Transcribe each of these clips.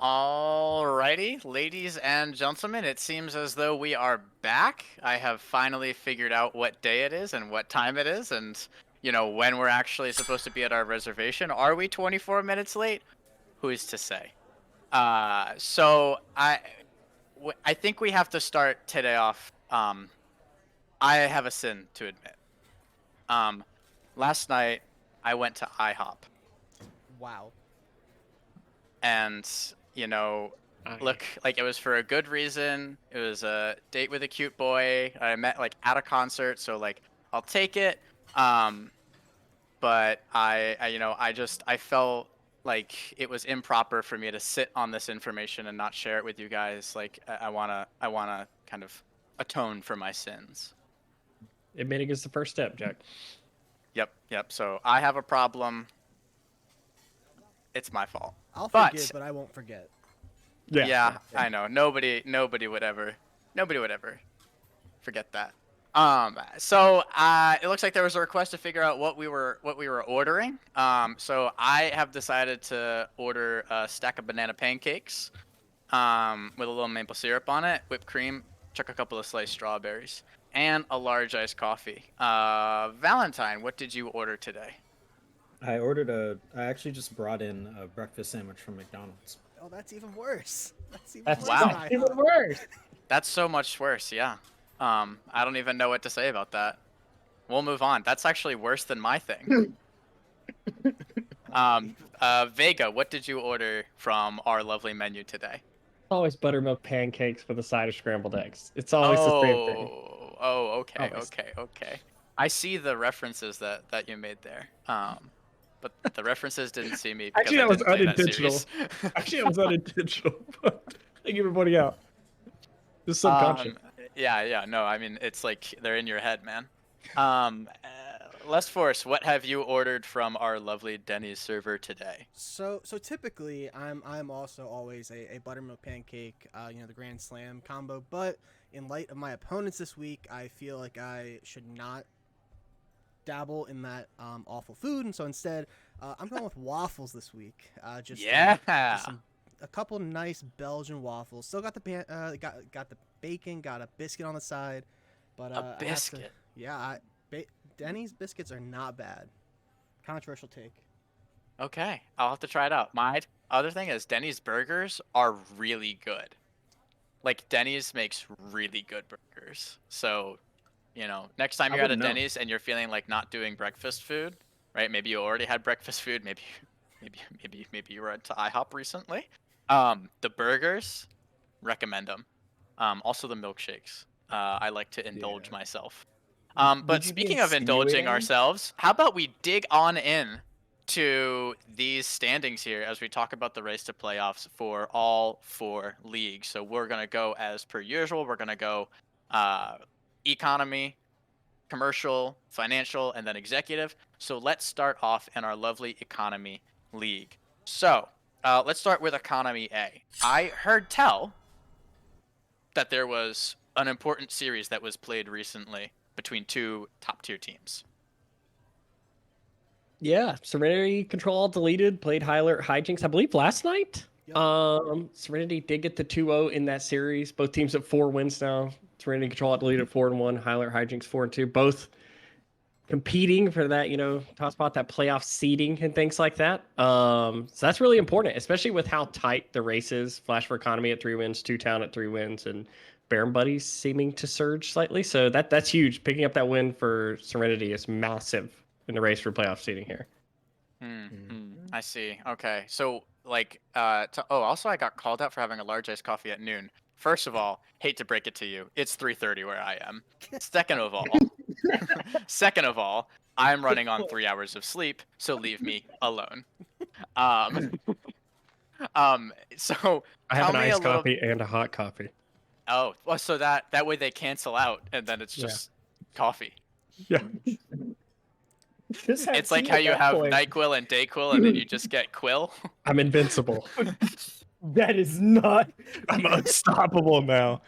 Alrighty, ladies and gentlemen, it seems as though we are back. I have finally figured out what day it is and what time it is, and when we're actually supposed to be at our reservation. Are we 24 minutes late? Who's to say? So I think we have to start today off. I have a sin to admit. Um, Last night I went to IHOP. Wow. And I look, like, it was for a good reason. It was a date with a cute boy I met like at a concert, so like I'll take it. um but I felt like it was improper for me to sit on this information and not share it with you guys. Like, I want to kind of atone for my sins. admitting is the first step, Jack. Yep, so I have a problem. It's my fault. I'll But forgive, but I won't forget. yeah, I know. Nobody would ever forget that. So it looks like there was a request to figure out what we were ordering. So I have decided to order a stack of banana pancakes, with a little maple syrup on it, whipped cream, chuck a couple of sliced strawberries, and a large iced coffee. Valentine, what did you order today? I actually just brought in a breakfast sandwich from McDonald's. Oh, that's even worse. That's even That's worse. Wow. than I even thought. worse. That's so much worse. Yeah. I don't even know what to say about that. We'll move on. That's actually worse than my thing. Vega, what did you order from our lovely menu today? Always buttermilk pancakes with a side of scrambled eggs. It's always the same thing. Okay, Always. okay. I see the references that you made there. But the references didn't see me because Actually, I that was didn't play that unintentional. series. Actually, that was unintentional. Thank you for pointing out. Just subconscious. Yeah. No, I mean, it's like they're in your head, man. Less Force, what have you ordered from our lovely Denny's server today? So typically, I'm also always a buttermilk pancake, the Grand Slam combo. But in light of my opponents this week, I feel like I should not dabble in that awful food, and so instead, I'm going with waffles this week. Just a couple nice Belgian waffles. Still got got the bacon, got a biscuit on the side, but A biscuit. Denny's biscuits are not bad. Controversial take. Okay, I'll have to try it out. My other thing is Denny's burgers are really good. Like, Denny's makes really good burgers. So, next time I you're at a wouldn't know. Denny's and you're feeling like not doing breakfast food, right? Maybe you already had breakfast food. Maybe you were to IHOP recently. The burgers, recommend them. Also the milkshakes. I like to indulge Yeah. myself. But Would you be speaking of indulging insinuating? ourselves, how about we dig on in to these standings here as we talk about the race to playoffs for all four leagues. So we're going to go as per usual. We're going to go economy, commercial, financial, and then executive. So let's start off in our lovely economy league. So let's start with economy A. I heard tell that there was an important series that was played recently between two top tier teams. Yeah, Serenity Control deleted, played Hyler Hijinks, I believe, last night. Yep. Serenity did get the 2-0 in that series. Both teams at 4 wins now. Serenity Control deleted 4-1, Hyler Hijinks 4-2. Both competing for that, top spot, that playoff seeding and things like that. So that's really important, especially with how tight the race is. Flash for Economy at 3 wins, Two Town at 3 wins, and Baron Buddies seeming to surge slightly. So that's huge. Picking up that win for Serenity is massive in the race for playoff seeding here. I see. Okay. So, like, also I got called out for having a large iced coffee at noon. First of all, hate to break it to you, it's 3:30 where I am. Second of all, I'm running on 3 hours of sleep, so leave me alone. Um, so I have tell an me a iced little. coffee and a hot coffee. Oh, well, so that way they cancel out, and then it's just coffee. Yeah. It's like how you have NyQuil and DayQuil, and then you just get Quill. I'm invincible. That is not. I'm unstoppable now.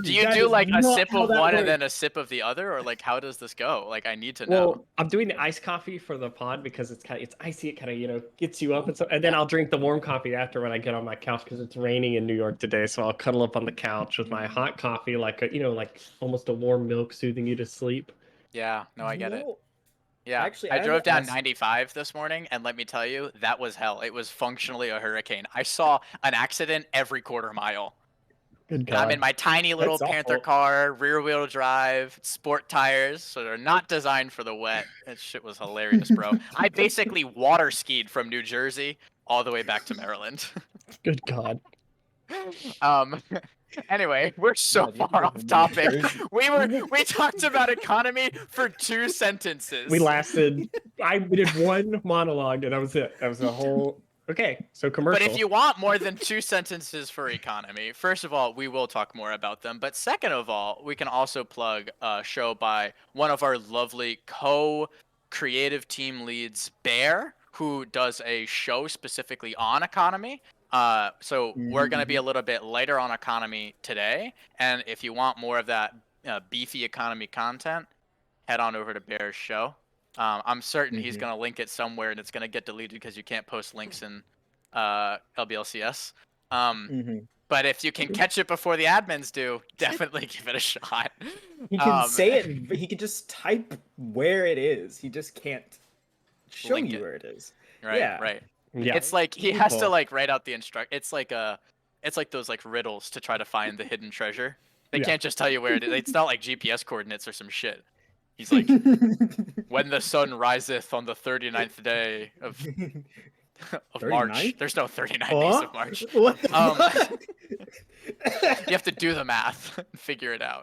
Do you do like a sip of one and then a sip of the other, or like how does this go? Like I need to know. Well, I'm doing the iced coffee for the pod because it's icy. It kind of gets you up and so. And then I'll drink the warm coffee after when I get on my couch because it's raining in New York today. So I'll cuddle up on the couch with my hot coffee, like like almost a warm milk, soothing you to sleep. Yeah, no, I get it. Yeah, Actually, I I drove down asked- 95 this morning, and let me tell you, that was hell. It was functionally a hurricane. I saw an accident every quarter mile. Good And I'm in God. my tiny little That's Panther awful. car, rear-wheel drive, sport tires, so they're not designed for the wet. That shit was hilarious, bro. I basically water skied from New Jersey all the way back to Maryland. Good God. Um, anyway, we're so God, you far live off in New topic. Jersey. We talked about economy for 2 sentences. We did one monologue and that was it. That was the whole. Okay, so commercial. But if you want more than 2 sentences for economy, first of all, we will talk more about them. But second of all, we can also plug a show by one of our lovely co-creative team leads, Bear, who does a show specifically on economy. So we're going to be a little bit lighter on economy today. And if you want more of that beefy economy content, head on over to Bear's show. I'm certain he's going to link it somewhere and it's going to get deleted because you can't post links in LBLCS. But if you can catch it before the admins do, definitely give it a shot. He can say it. He can just type where it is. He just can't show Link you it. where it is. Right, Yeah. right. Yeah. It's like he has to Cool. like write out the it's like those like riddles to try to find the hidden treasure. They Yeah. can't just tell you where it is. It's not like GPS coordinates or some shit. He's like, when the sun riseth on the 39th day of March. 39th? There's no 39 days of March. What the fuck? You have to do the math and figure it out.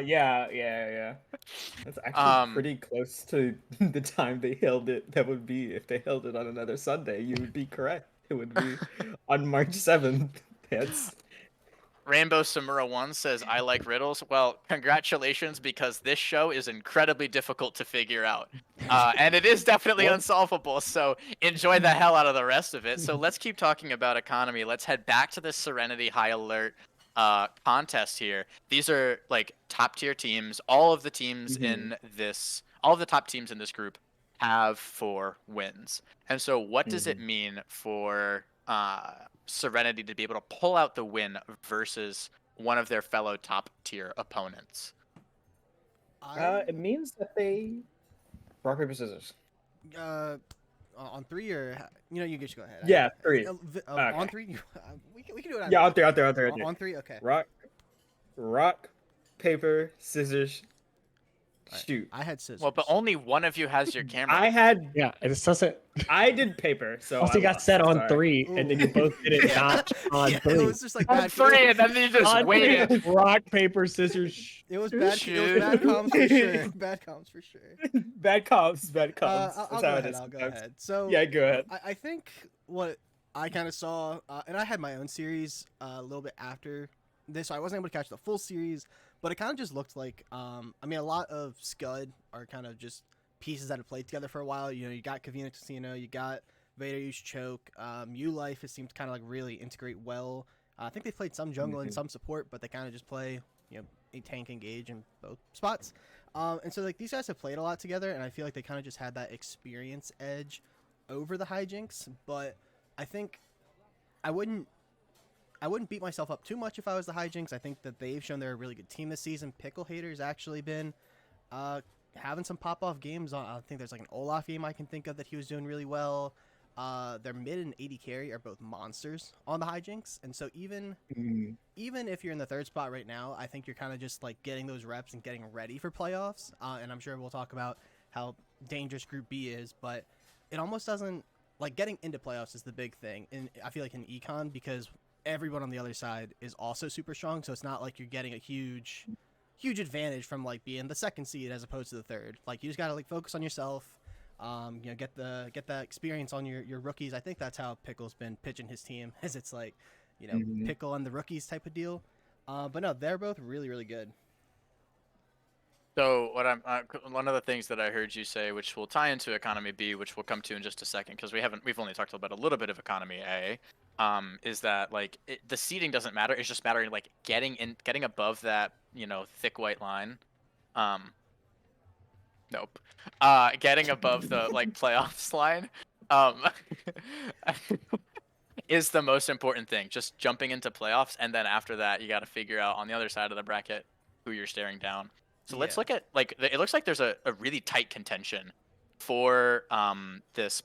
Yeah. That's actually pretty close to the time they held it. That would be if they held it on another Sunday. You would be correct. It would be on March 7th. That's Rainbow Samura 1 says, I like riddles. Well, congratulations, because this show is incredibly difficult to figure out. And it is definitely unsolvable, so enjoy the hell out of the rest of it. So let's keep talking about economy. Let's head back to this Serenity High Alert contest here. These are like top tier teams. All of the teams all of the top teams in this group have 4 wins. And so what does it mean for Serenity to be able to pull out the win versus one of their fellow top tier opponents? it means that they rock paper scissors. On 3 or you just go ahead. Yeah, 3. On Okay. 3, we can do it. Yeah, out there. On 3, okay. Rock, paper, scissors, shoot. I had scissors. Well, but only one of you has your camera. Yeah, it just doesn't. I did paper, so Also, I you got lost. set on Sorry. 3, and then you both did it not on yeah, 3. it was just like On bad. 3, and then you just On waited. 3, rock, paper, scissors. It was bad. Shoot. It was bad comms for sure. Bad comms for sure. Bad comms. I'll go ahead. I'll go ahead. So Yeah, go ahead. I think what I kind of saw, and I had my own series a little bit after this, so I wasn't able to catch the full series, but it kind of just looked like, I mean, a lot of Scud are kind of just pieces that have played together for a while. You got Kavina Casino, you got Vader use Choke, U-Life, it seems to kind of like really integrate well. I think they played some jungle and some support, but they kind of just play, a tank engage in both spots. And so like these guys have played a lot together, and I feel like they kind of just had that experience edge over the hijinks. But I think I wouldn't beat myself up too much if I was the hijinks. I think that they've shown they're a really good team this season. Pickle Hater's actually been having some pop-off games. I think there's like an Olaf game I can think of that he was doing really well. Their mid and AD carry are both monsters on the hijinks, and so even if you're in the 3rd spot right now, I think you're kind of just like getting those reps and getting ready for playoffs. And I'm sure we'll talk about how dangerous Group B is, but it almost doesn't like getting into playoffs is the big thing. And I feel like in Econ, because everyone on the other side is also super strong, so it's not like you're getting a huge advantage from like being the 2nd seed as opposed to the 3rd. Like you just gotta like focus on yourself. Get that experience on your rookies. I think that's how Pickle's been pitching his team, as it's like, Pickle and the rookies type of deal. But no, they're both really, really good. So what one of the things that I heard you say, which will tie into economy B, which we'll come to in just a second, because we've only talked about a little bit of economy A. is that like the seeding doesn't matter. It's just mattering like getting above that thick white line. Um, nope. Getting above the like playoffs line. Um, is the most important thing. Just jumping into playoffs, and then after that, you got to figure out on the other side of the bracket who you're staring down. So let's Yeah. look at like it looks like there's a really tight contention for these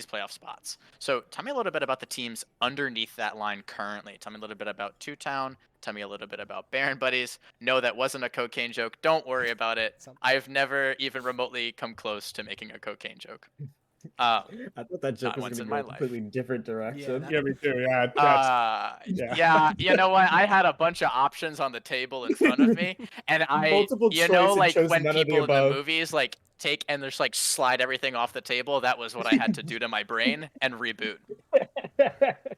playoff spots. So tell me a little bit about the teams underneath that line currently. Tell me a little bit about Two Town. Tell me a little bit about Baron Buddies. No, that wasn't a cocaine joke. Don't worry about it. I've never even remotely come close to making a cocaine joke. I thought that joke Not was once going to in go my a life. completely different direction. that- Yeah, me too. Yeah, that's yeah. Yeah, you know what? I had a bunch of options on the table in front of me, and Multiple choice and like chose when none of the people in the above. movies like take and just like slide everything off the table. That was what I had to do to my brain and reboot.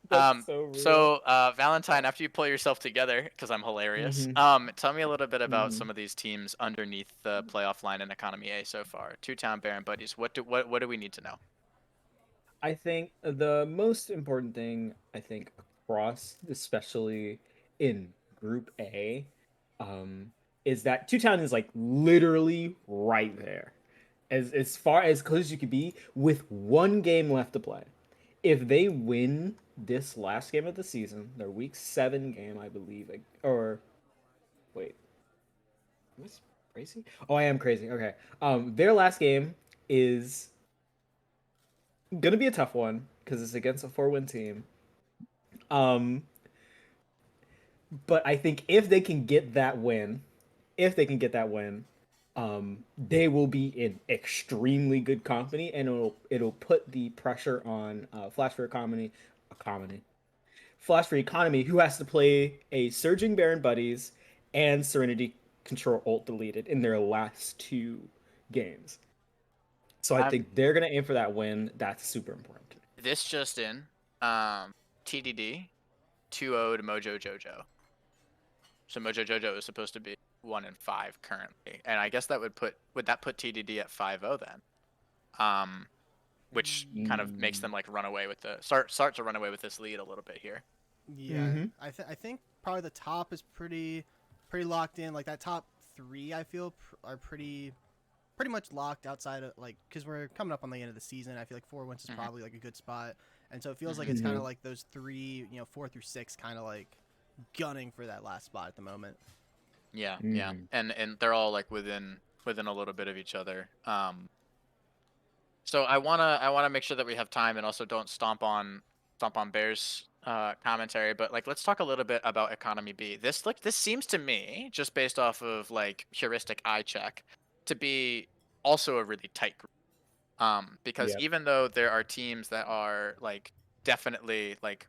That's so real. So Valentine, after you pull yourself together, because I'm hilarious. Tell me a little bit about some of these teams underneath the playoff line in Economy A so far. Two Town, Baron Buddies. What do we need to know? I think the most important thing, across, especially in Group A, is that Two Town is like literally right there, as far as close as you could be, with one game left to play. If they win this last game of the season, their Week 7 game, I believe, or wait, am I crazy? Oh, I am crazy. Okay, their last game is gonna be a tough one because it's against a 4-win team. Um, but I think if they can get that win, they will be in extremely good company, and it'll put the pressure on Flash for Economy, who has to play a Surging Baron Buddies and Serenity Control Ult deleted in their last 2 games. So I think they're gonna aim for that win. That's super important. This just in, TDD 2-0 to Mojo Jojo. So Mojo Jojo is supposed to be 1-5 currently, and I guess that would put TDD at 5-0 then, which kind of makes them like run away with start to run away with this lead a little bit here. Yeah, I think probably the top is pretty locked in. Like that top 3, I feel are pretty much locked outside of like because we're coming up on the end of the season. I feel like 4 wins is probably like a good spot, and so it feels like it's kind of like those 3, 4 through 6, kind of like gunning for that last spot at the moment. Yeah, yeah, and they're all like within a little bit of each other. So I wanna make sure that we have time and also don't stomp on Bears commentary, but like let's talk a little bit about Economy B. This seems to me, just based off of like heuristic eye check, to be also a really tight group. Because even though there are teams that are like definitely like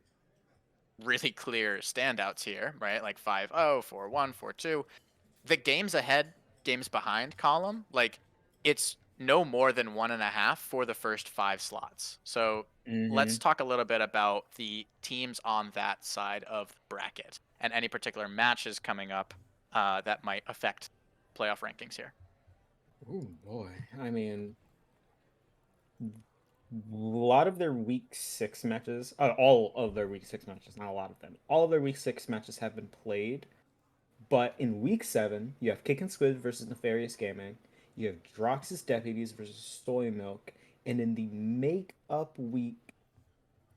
really clear standouts here, right? Like 5-0, 4-1, 4-2. The games ahead, games behind column, like it's no more than 1.5 for the first 5 slots. So let's talk a little bit about the teams on that side of the bracket and any particular matches coming up that might affect playoff rankings here. Oh boy, I mean, a lot of their Week 6 matches, all of their Week 6 matches, not a lot of them, all of their Week 6 matches have been played. But in Week 7, you have Kick and Squid versus Nefarious Gaming. You have Drox's Deputies versus Soy Milk. And in the make-up week,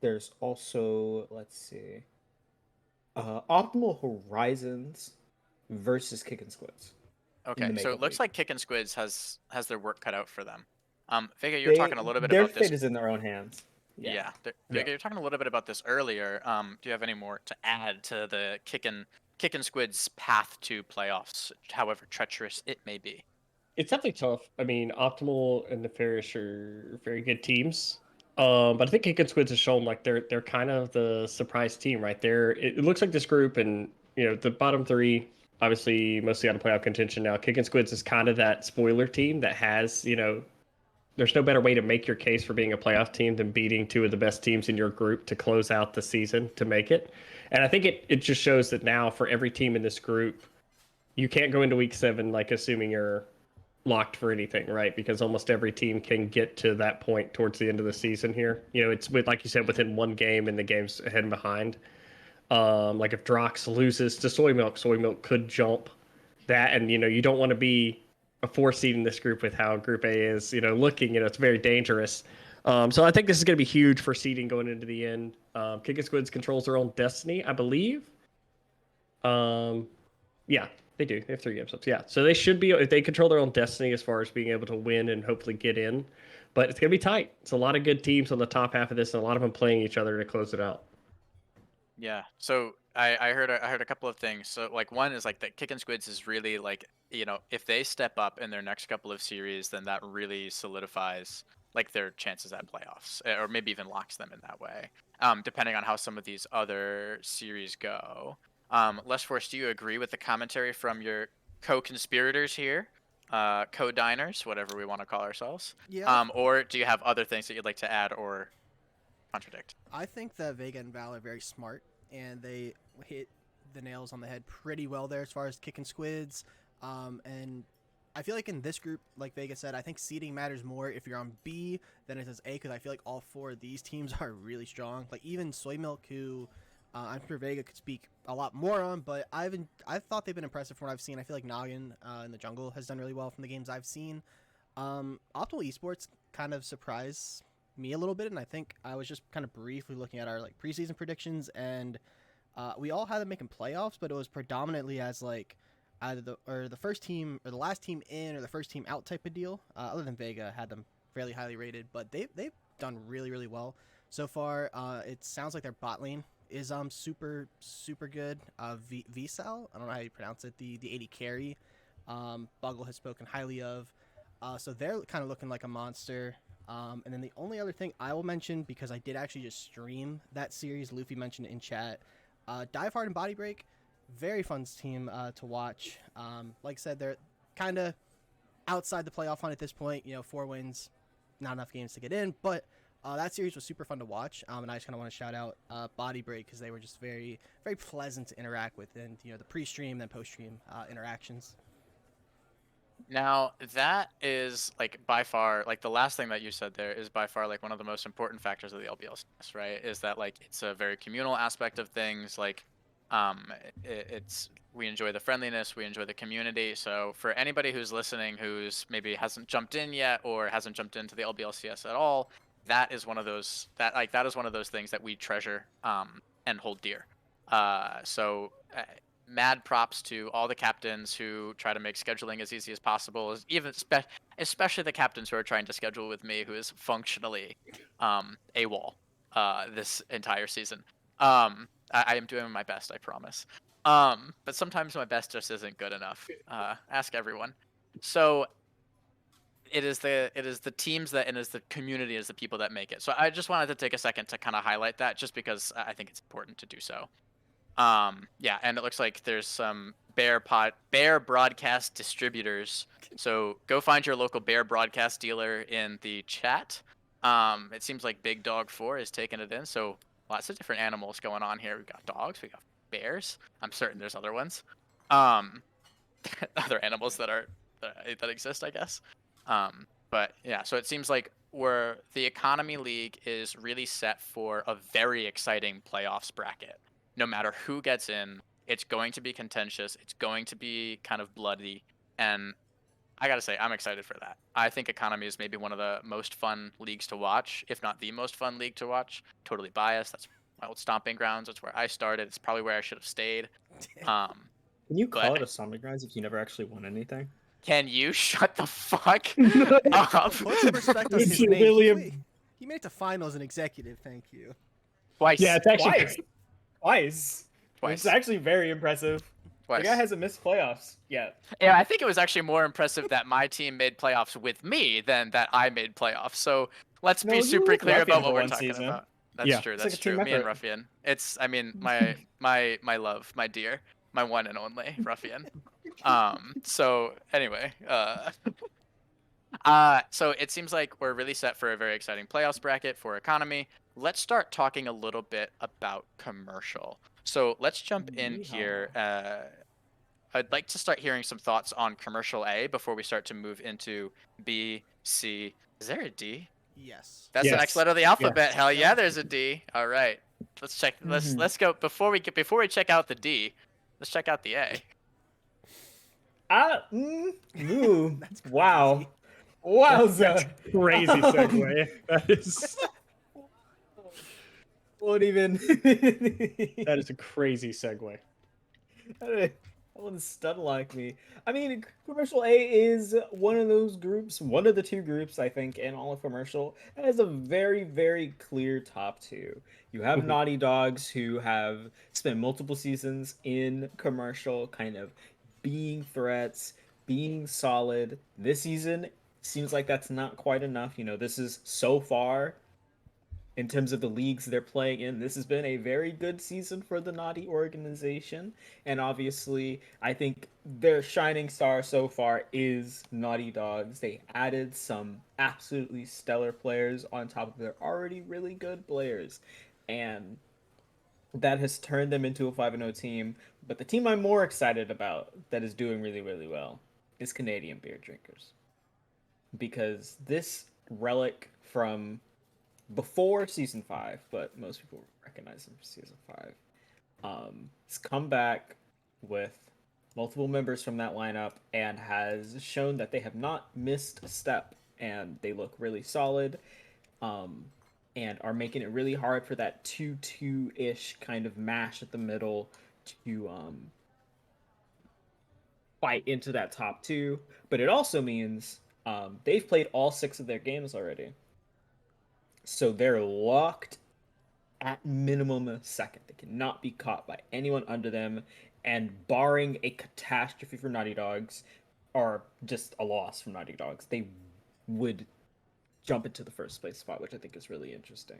there's also, let's see, Optimal Horizons versus Kick and Squids. Okay, so it looks like Kick and Squids has their work cut out for them. Vega, you were They- talking a little bit their about this. fate is in their own hands. Yeah, Vega, you're talking a little bit about this earlier. Do you have any more to add to the Kick and Squid's path to playoffs, however treacherous it may be? It's definitely tough. I mean, Optimal and Nefarious are very good teams. But I think Kick and Squids has shown like they're kind of the surprise team right there. It looks like this group, and the bottom 3 obviously mostly out of playoff contention now. Kick and Squids is kind of that spoiler team that has there's no better way to make your case for being a playoff team than beating 2 of the best teams in your group to close out the season to make it. And I think it just shows that now for every team in this group, you can't go into Week 7 like assuming you're locked for anything, right? Because almost every team can get to that point towards the end of the season here. You know, it's with, like you said, within one game and the game's ahead and behind. Like if Drox loses to Soy Milk could jump that, and you know, you don't want to be a 4 seed in this group with how Group A is, you know, looking. You know, it's very dangerous. So I think this is going to be huge for seeding going into the end. Kicking Squids controls their own destiny, I believe. Yeah, they do. They have 3 episodes. Yeah, so they should be, if they control their own destiny as far as being able to win and hopefully get in. But it's gonna be tight. It's a lot of good teams on the top half of this, and a lot of them playing each other to close it out. Yeah. So I heard a couple of things. So like one is like that Kickin' Squids is really like, you know, if they step up in their next couple of series, then that really solidifies like their chances at playoffs, or maybe even locks them in that way. Depending on how some of these other series go. Les Force, do you agree with the commentary from your co-conspirators here? Co-diners, whatever we want to call ourselves. Yeah, Or do you have other things that you'd like to add or contradict? I think that Vega and Val are very smart, and they hit the nails on the head pretty well there as far as kicking squids. And I feel like in this group, like Vega said, I think seeding matters more if you're on B than it does A, because I feel like all 4 of these teams are really strong. Like even Soy Milk, who I'm sure Vega could speak a lot more on, but I've thought they've been impressive from what I've seen. I feel like Noggin in the jungle has done really well from the games I've seen. Optimal Esports kind of surprised me a little bit, and I think I was just kind of briefly looking at our like preseason predictions, and we all had them making playoffs, but it was predominantly as like either the first team or the last team in or the first team out type of deal. Other than Vega had them fairly highly rated, but they've done really well so far. It sounds like their bot lane is super good. Vsal, I don't know how you pronounce it. The 80 carry, Buggle has spoken highly of. So they're kind of looking like a monster. And then the only other thing I will mention, because I did actually just stream that series, Luffy mentioned it in chat, Dive Hard and Body Break, very fun team to watch. Like I said, they're kind of outside the playoff hunt at this point. You know, 4 wins, not enough games to get in, but that series was super fun to watch. And I just kind of want to shout out Body Break, because they were just very pleasant to interact with, and you know, the pre-stream and post-stream interactions. Now, that is like by far, like the last thing that you said there is by far like one of the most important factors of the LBLCS, right? Is that like it's a very communal aspect of things. Like, it's we enjoy the friendliness, we enjoy the community. So for anybody who's listening, who's maybe hasn't jumped in yet or hasn't jumped into the LBLCS at all, that is one of those that is one of those things that we treasure and hold dear. So mad props to all the captains who try to make scheduling as easy as possible, especially the captains who are trying to schedule with me, who is functionally AWOL this entire season. I am doing my best, I promise. But sometimes my best just isn't good enough. Ask everyone. So it is the teams that, and it is the community, is the people that make it. So I just wanted to take a second to kind of highlight that, just because I think it's important to do so. Yeah, and it looks like there's some Bear broadcast distributors. So go find your local Bear broadcast dealer in the chat. It seems like Big Dog 4 is taking it in. So lots of different animals going on here. We got dogs, we got bears. I'm certain there's other ones. Other animals that exist, I guess. But yeah, so it seems like the Economy League is really set for a very exciting playoffs bracket. No matter who gets in, it's going to be contentious. It's going to be kind of bloody. And I got to say, I'm excited for that. I think Economy is maybe one of the most fun leagues to watch, if not the most fun league to watch. Totally biased. That's my old stomping grounds. That's where I started. It's probably where I should have stayed. Can you call it a stomping grounds if you never actually won anything? Can you shut the fuck up? Put some respect on his name. He made it to finals and executive. Thank you. Twice. Yeah, it's actually Twice. It's actually very impressive. Twice. The guy hasn't missed playoffs yet. Yeah, I think it was actually more impressive that my team made playoffs with me than that I made playoffs. So let's be super clear about what we're talking about. That's true. That's true. Me and Ruffian. It's, I mean, my love, my dear, my one and only Ruffian. So anyway, so it seems like we're really set for a very exciting playoffs bracket for Economy. Let's start talking a little bit about commercial. So let's jump in here. I'd like to start hearing some thoughts on Commercial A before we start to move into B, C. Is there a D? Yes. That's the next Yes. letter of the alphabet. Yes. Hell yeah, Yep. there's a D. All right. Let's check. Mhm. Let's go before we check out the D. Let's check out the A. Ooh, That's wow. crazy. That's Wowza. crazy segue. That is Won't even. that is a crazy segue. That one stun like me. I mean, commercial A is one of those groups, one of the two groups I think in all of commercial that has a very, very clear top two. You have Mhm. Naughty Dogs who have spent multiple seasons in commercial, kind of being threats, being solid. This season seems like that's not quite enough. This is so far in terms of the leagues they're playing in. This has been a very good season for the Naughty organization, and obviously, I think their shining star so far is Naughty Dogs. They added some absolutely stellar players on top of their already really good players, and that has turned them into a 5-0 team. But the team I'm more excited about that is doing really, really well is Canadian Beer Drinkers. Because this relic from before season 5, but most people recognize him from season 5. He's come back with multiple members from that lineup and has shown that they have not missed a step and they look really solid. Um, and are making it really hard for that 2-2 ish kind of mash at the middle to fight into that top two. But it also means they've played all 6 of their games already. So they're locked at minimum a second. They cannot be caught by anyone under them, and barring a catastrophe for Naughty Dogs, or just a loss from Naughty Dogs, they would jump into the first place spot, which I think is really interesting.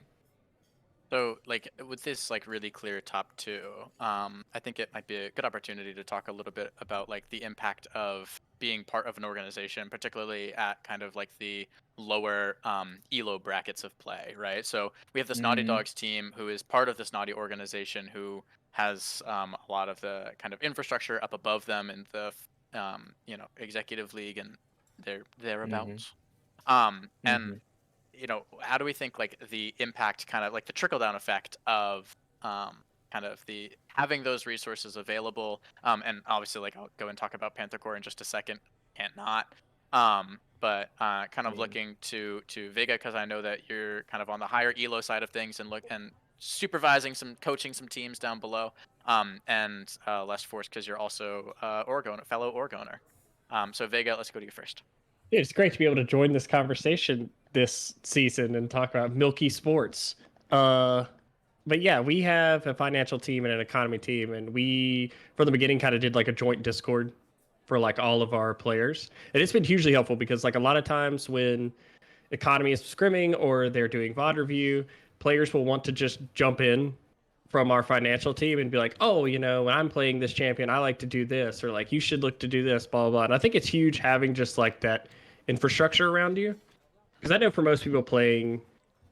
So, like with this like really clear top two, I think it might be a good opportunity to talk a little bit about like the impact of being part of an organization, particularly at kind of like the lower elo brackets of play, right? So we have this Naughty Mm-hmm. Dogs team who is part of this Naughty organization who has a lot of the kind of infrastructure up above them in the executive league and Mm-hmm. thereabouts. Mm-hmm. And how do we think like the impact, kind of like the trickle down effect of kind of the having those resources available, and obviously like I'll go and talk about Panther Core in just a second, can't not, but kind of Yeah. looking to Vega, because I know that you're kind of on the higher elo side of things and look and supervising some coaching some teams down below, and less force because you're also fellow org owner. So Vega, let's go to you first. Yeah, it's great to be able to join this conversation this season and talk about Milky Sports. But yeah, we have a financial team and an economy team, and we from the beginning kind of did like a joint Discord for like all of our players, and it's been hugely helpful because like a lot of times when economy is scrimming or they're doing VOD review, players will want to just jump in from our financial team and be like, oh, when I'm playing this champion, I like to do this, or like, you should look to do this, blah, blah, blah. And I think it's huge having just like that infrastructure around you. Because I know for most people playing,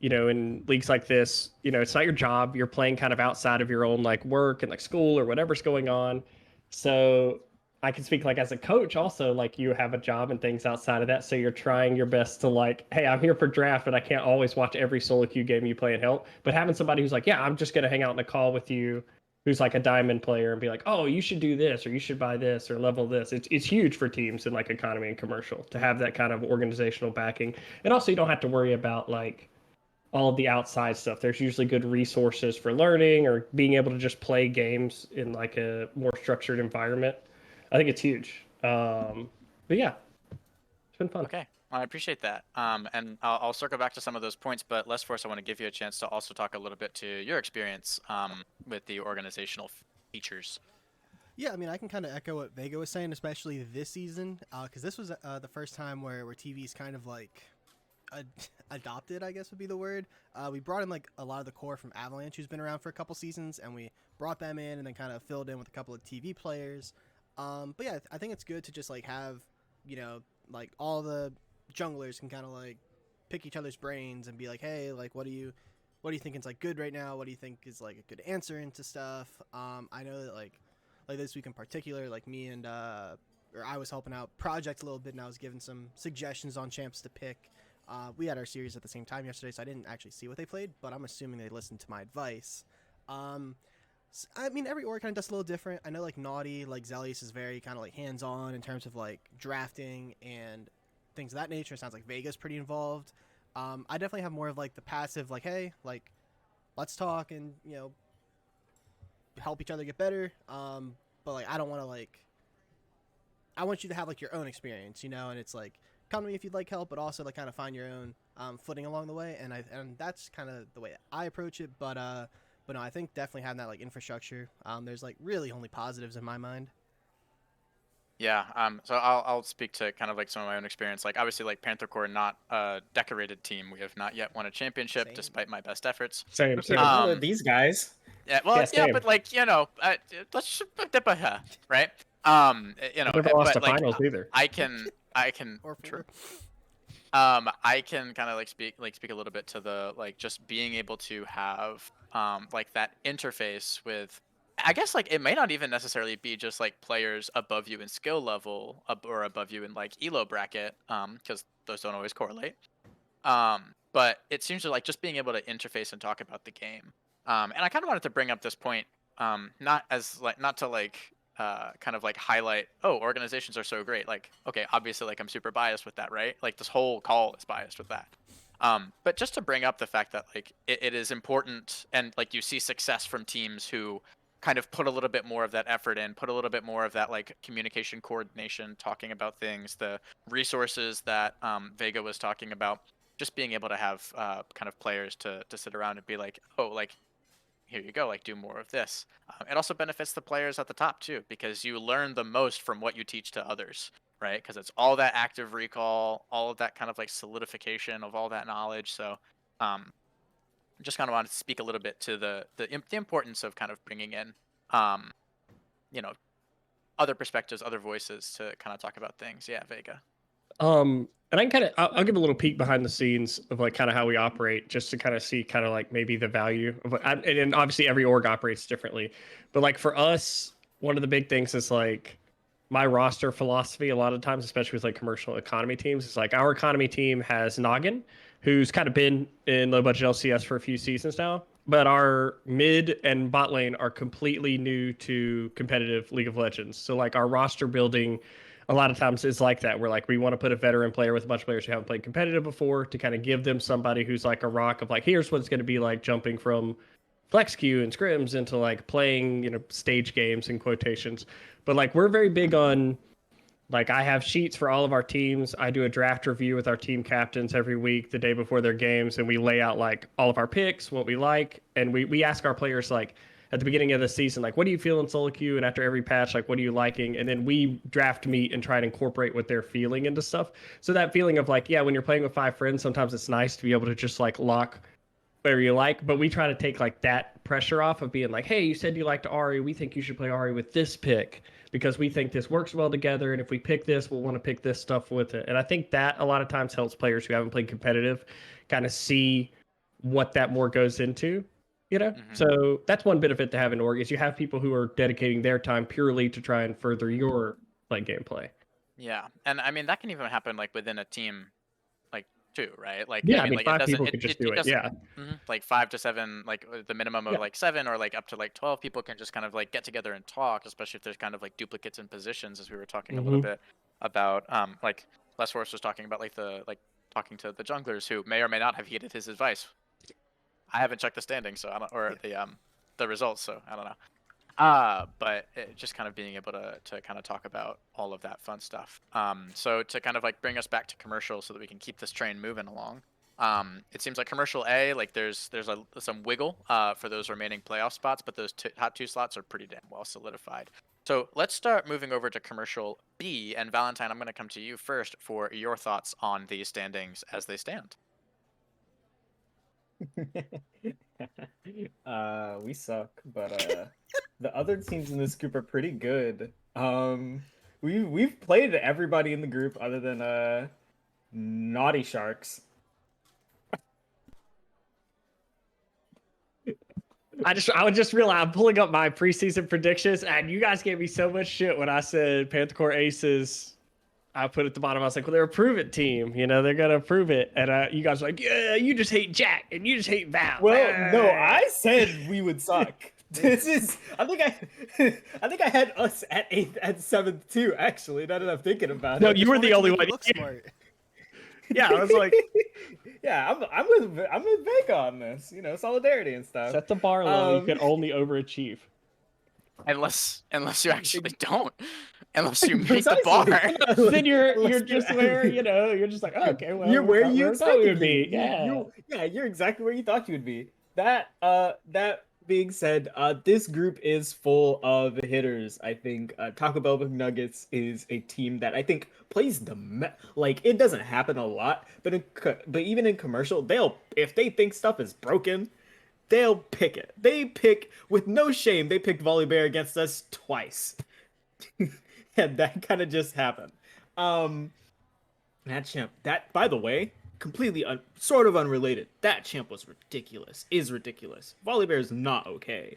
in leagues like this, it's not your job. You're playing kind of outside of your own like work and like school or whatever's going on. So I can speak like as a coach also, like you have a job and things outside of that. So you're trying your best to like, hey, I'm here for draft, but I can't always watch every solo queue game you play and help. But having somebody who's like, yeah, I'm just gonna hang out in a call with you, who's like a diamond player and be like, oh, you should do this or you should buy this or level this. It's huge for teams in like economy and commercial to have that kind of organizational backing. And also you don't have to worry about like all of the outside stuff. There's usually good resources for learning or being able to just play games in like a more structured environment. I think it's huge. But yeah, it's been fun. Okay, I appreciate that. And I'll circle back to some of those points, but less force, I want to give you a chance to also talk a little bit to your experience with the organizational features. Yeah, I mean, I can kind of echo what Vega was saying, especially this season, because this was the first time where TV's kind of like adopted, I guess would be the word. We brought in like a lot of the core from Avalanche, who's been around for a couple seasons, and we brought them in and then kind of filled in with a couple of TV players. But yeah, I think it's good to just like have, like all the junglers can kind of like pick each other's brains and be like, hey, like what do you think is like good right now? What do you think is like a good answer into stuff? I know that like like this week in particular, like me and or I was helping out Project a little bit, and I was giving some suggestions on champs to pick. We had our series at the same time yesterday, so I didn't actually see what they played, but I'm assuming they listened to my advice. I mean, every org kind of does a little different. I know like Naughty, like Zelius is very kind of like hands-on in terms of like drafting and things of that nature. It sounds like Vega's pretty involved. I definitely have more of like the passive, like, hey, like, let's talk and, you know, help each other get better. But like, I don't want to like, I want you to have like your own experience, you know, and it's like, come to me if you'd like help, but also like kind of find your own footing along the way. And that's kind of the way I approach it. But no, I think definitely having that like infrastructure. There's like really only positives in my mind. Yeah, so I'll speak to kind of like some of my own experience. Like obviously, like Panther Corps, not a decorated team. We have not yet won a championship, Same. despite my best efforts. Same. Um, These guys. Yeah, well, Yeah, yeah, same. but like let's right. I've never lost but a like finals either. I can Or true. four. I can kind of like speak a little bit to the like just being able to have like that interface with, I guess like it may not even necessarily be just like players above you in skill level or above you in like elo bracket because those don't always correlate. But it seems to like just being able to interface and talk about the game. And I kind of wanted to bring up this point, not as like not to like kind of like highlight, oh, organizations are so great. Like, okay, obviously, like I'm super biased with that, right? Like this whole call is biased with that. But just to bring up the fact that like it is important, and like you see success from teams who kind of put a little bit more of that effort in, put a little bit more of that like communication coordination, talking about things, the resources that Vega was talking about, just being able to have kind of players to sit around and be like, oh, like here you go, like do more of this. It also benefits the players at the top too, because you learn the most from what you teach to others, right? Because it's all that active recall, all of that kind of like solidification of all that knowledge. So just kind of wanted to speak a little bit to the importance of kind of bringing in, um, you know, other perspectives, other voices to kind of talk about things. Yeah, Vega. And I can kind of I'll give a little peek behind the scenes of like kind of how we operate, just to kind of see kind of like maybe the value of and obviously every org operates differently, but like for us, one of the big things is like my roster philosophy. A lot of times, especially with like commercial economy teams, is like our economy team has Noggin, who's kind of been in low budget LCS for a few seasons now. But our mid and bot lane are completely new to competitive League of Legends. So like our roster building a lot of times is like that. We're like, we want to put a veteran player with a bunch of players who haven't played competitive before to kind of give them somebody who's like a rock of like, here's what it's going to be like jumping from flex queue and scrims into like playing, you know, stage games in quotations. But like, we're very big on like, I have sheets for all of our teams. I do a draft review with our team captains every week, the day before their games, and we lay out like all of our picks, what we like, and we ask our players like at the beginning of the season, like, what do you feel in solo queue? And after every patch, like, what are you liking? And then we draft meet and try to incorporate what they're feeling into stuff. So that feeling of like, yeah, when you're playing with 5 friends, sometimes it's nice to be able to just like lock where you like, but we try to take like that pressure off of being like, hey, you said you liked Ari. We think you should play Ari with this pick because we think this works well together. And if we pick this, we'll want to pick this stuff with it. And I think that a lot of times helps players who haven't played competitive kind of see what that more goes into, you know? Mm-hmm. So that's one benefit to have an org is you have people who are dedicating their time purely to try and further your like gameplay. Yeah, and I mean that can even happen like within a team, like too, right? Like Yeah, I mean, like it 5 doesn't people could just do it it. doesn't Yeah. like 5 to 7, like the minimum of Yeah. like 7 or like up to like 12 people can just kind of like get together and talk, especially if there's kind of like duplicates in positions, as we were talking a little bit about. Like Les Force was talking about like the like talking to the junglers who may or may not have heeded his advice. I haven't checked the standings, so I don't, or the results, so I don't know. But just kind of being able to kind of talk about all of that fun stuff. So to kind of like bring us back to commercial so that we can keep this train moving along. It seems like commercial A, like there's some wiggle for those remaining playoff spots, but those top 2 slots are pretty damn well solidified. So let's start moving over to commercial B, and Valentine, I'm going to come to you first for your thoughts on the standings as they stand. We suck, but the other teams in this group are pretty good. We've played everybody in the group other than Naughty Sharks. I would just realize I'm pulling up my preseason predictions, and you guys gave me so much shit when I said Panther Core Aces. I put at the bottom. I was like, well, they're a prove it team. You know, they're gonna prove it. And you guys were like, yeah, you just hate Jack and you just hate Val. Well, no, I said we would suck. This is. I think I had us at 8th and 7th too. Actually, now that I'm thinking about No, it. you were the only one. Look smart. Yeah, I was like, yeah, I'm with Vega on this. You know, solidarity and stuff. set the bar low. You can only overachieve. Unless you actually don't. Unless you meet the Precisely. bar. Then you're Unless just you- where you're just like, oh, okay, well, You're where you thought we expected would be. Yeah, you're exactly where you thought you would be. That being said, this group is full of hitters. I think Taco Bell McNuggets is a team that I think plays like it doesn't happen a lot, but even in commercial, if they think stuff is broken, they'll pick it. They pick with no shame. They picked Volibear against us twice. And that kind of just happened. That champ, that by the way, completely sort of unrelated. That champ was ridiculous. Is ridiculous. Volibear is not okay.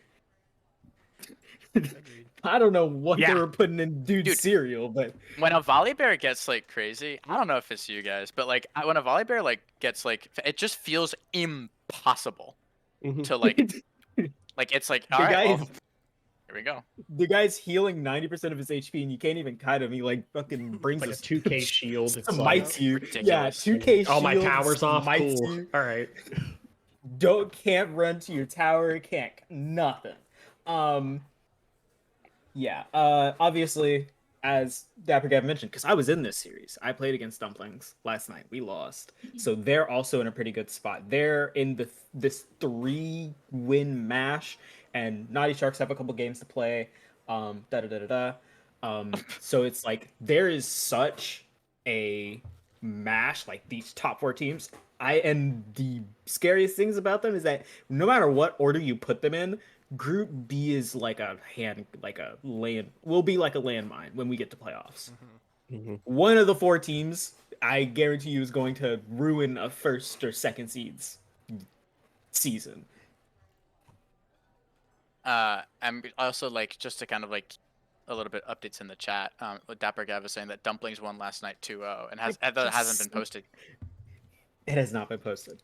I don't know what they were putting in dude's cereal, but when a Volibear gets like crazy, I don't know if it's you guys, but like when a Volibear like gets like, it just feels impossible to like it's like, all right, well, here we go. The guy's healing 90% of his HP, and you can't even kite him. He like fucking brings Like a us 2K shield. It's mites you. ridiculous. Yeah, 2K shield. Oh, my tower's off. Mites Cool. you. All right. Can't run to your tower. Can't nothing. Yeah. Obviously, as Dapper Gavin mentioned, because I was in this series, I played against Dumplings last night. We lost, so they're also in a pretty good spot. They're in this 3-win mash, and Naughty Sharks have a couple games to play. So it's like there is such a mash, like these top 4 teams. And the scariest things about them is that no matter what order you put them in, Group B is like will be like a landmine when we get to playoffs. One of the 4 teams, I guarantee you, is going to ruin a first or second seeds season. I'm also like, just to kind of like a little bit updates in the chat. Dapper Gav is saying that Dumplings won last night 2-0 and that hasn't been posted. It has not been posted.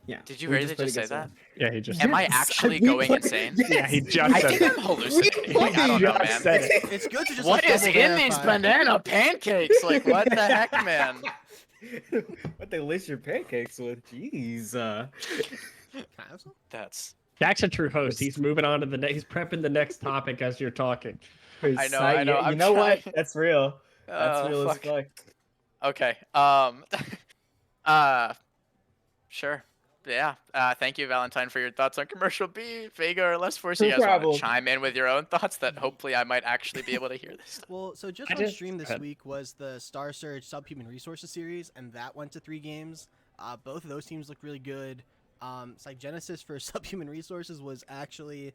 Yeah. Did you really just say that? Yeah, he just. Am I actually going insane? Yeah, he just I said think I'm hallucinating. Like, I don't know, man. said it. It's good to just. What like, is double in these verify. banana pancakes? Like, what the heck, man? What they lace your pancakes with? Jeez. Can I have some? That's. Jack's a true host. He's moving on to the next. He's prepping the next topic as you're talking. I know. You know what? That's real. That's Oh, real fuck. as fuck. Okay. Sure. Yeah. Thank you, Valentine, for your thoughts on Commercial B. Vega or Less Force, you No guys want problem. to chime in with your own thoughts that hopefully I might actually be able to hear this. Well, so just I on just- stream this go ahead. week was the Star Surge Subhuman Resources series, and that went to 3 games. Both of those teams looked really good. It's like Genesis for Subhuman Resources was actually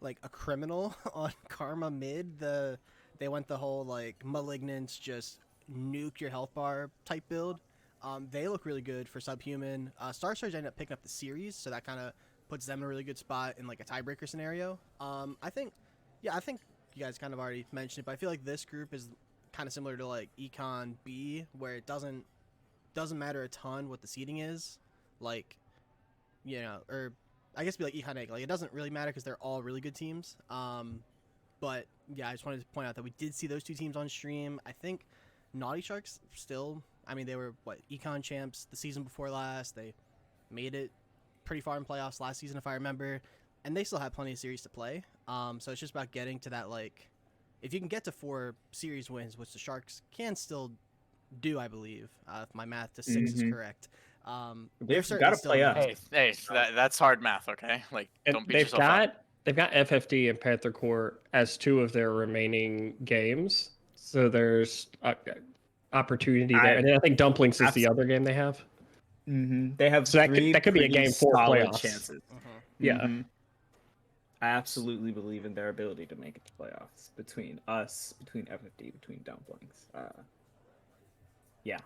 like a criminal on Karma mid. They went the whole like Malignance, just nuke your health bar type build. They look really good for Subhuman. Star Surge ended up picking up the series, so that kind of puts them in a really good spot in like a tiebreaker scenario. I think you guys kind of already mentioned it, but I feel like this group is kind of similar to like Econ B, where it doesn't matter a ton what the seeding is, like, you know, or I guess be like Econ A, like it doesn't really matter because they're all really good teams. But yeah, I just wanted to point out that we did see those 2 teams on stream. I think Naughty Sharks still, I mean, they were Econ champs the season before last. They made it pretty far in playoffs last season, if I remember, and they still have plenty of series to play. So it's just about getting to that, like, if you can get to 4 series wins, which the Sharks can still do, I believe, if my math to 6 is correct. They've certainly got to still play in up. it. Hey, that's hard math, okay? Like, And don't beat they've yourself up. got FFD and Panther Core as 2 of their remaining games, so there's opportunity there. And then I think Dumplings is the other game they have. They have So that could- 3 that could be a pretty game 4 solid playoffs. chances. Yeah. Mhm. I absolutely believe in their ability to make it to playoffs between us, between FFD, between Dumplings. Yeah.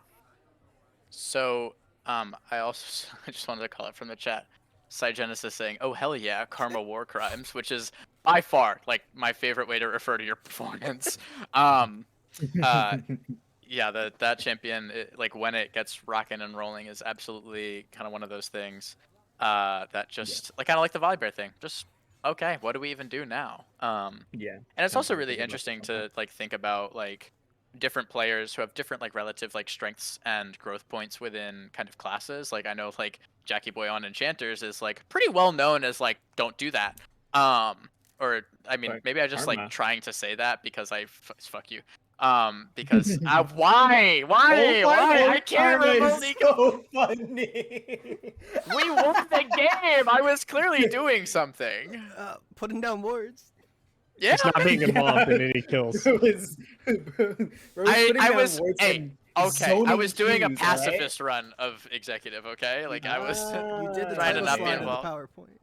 So, I also I just wanted to call it from the chat. Cygenesis saying, "Oh hell yeah, Karma War Crimes," which is by far like my favorite way to refer to your performance. Uh, yeah, that champion, like when it gets rocking and rolling, is absolutely kind of one of those things that just like kind of like the Volibear thing. Just okay, what do we even do now? Yeah. And it's also Kinda really think about interesting something. to like think about like different players who have different like relative like strengths and growth points within kind of classes. Like I know like Jackie Boy on Enchanters is like pretty well known as like don't do that. Or I mean But maybe I just like Karma. trying to say that because fuck you. Because why Oh my I lord, can't Karma is remotely. so funny. We won the game. I was clearly doing something. Putting down words. Yeah. Just not being involved in any kills. Bro was putting I down was words hey, and okay. I zoning was doing a cues, alright? pacifist run of executive. Okay, like I was You did the trying to title not be slide of the involved. PowerPoint.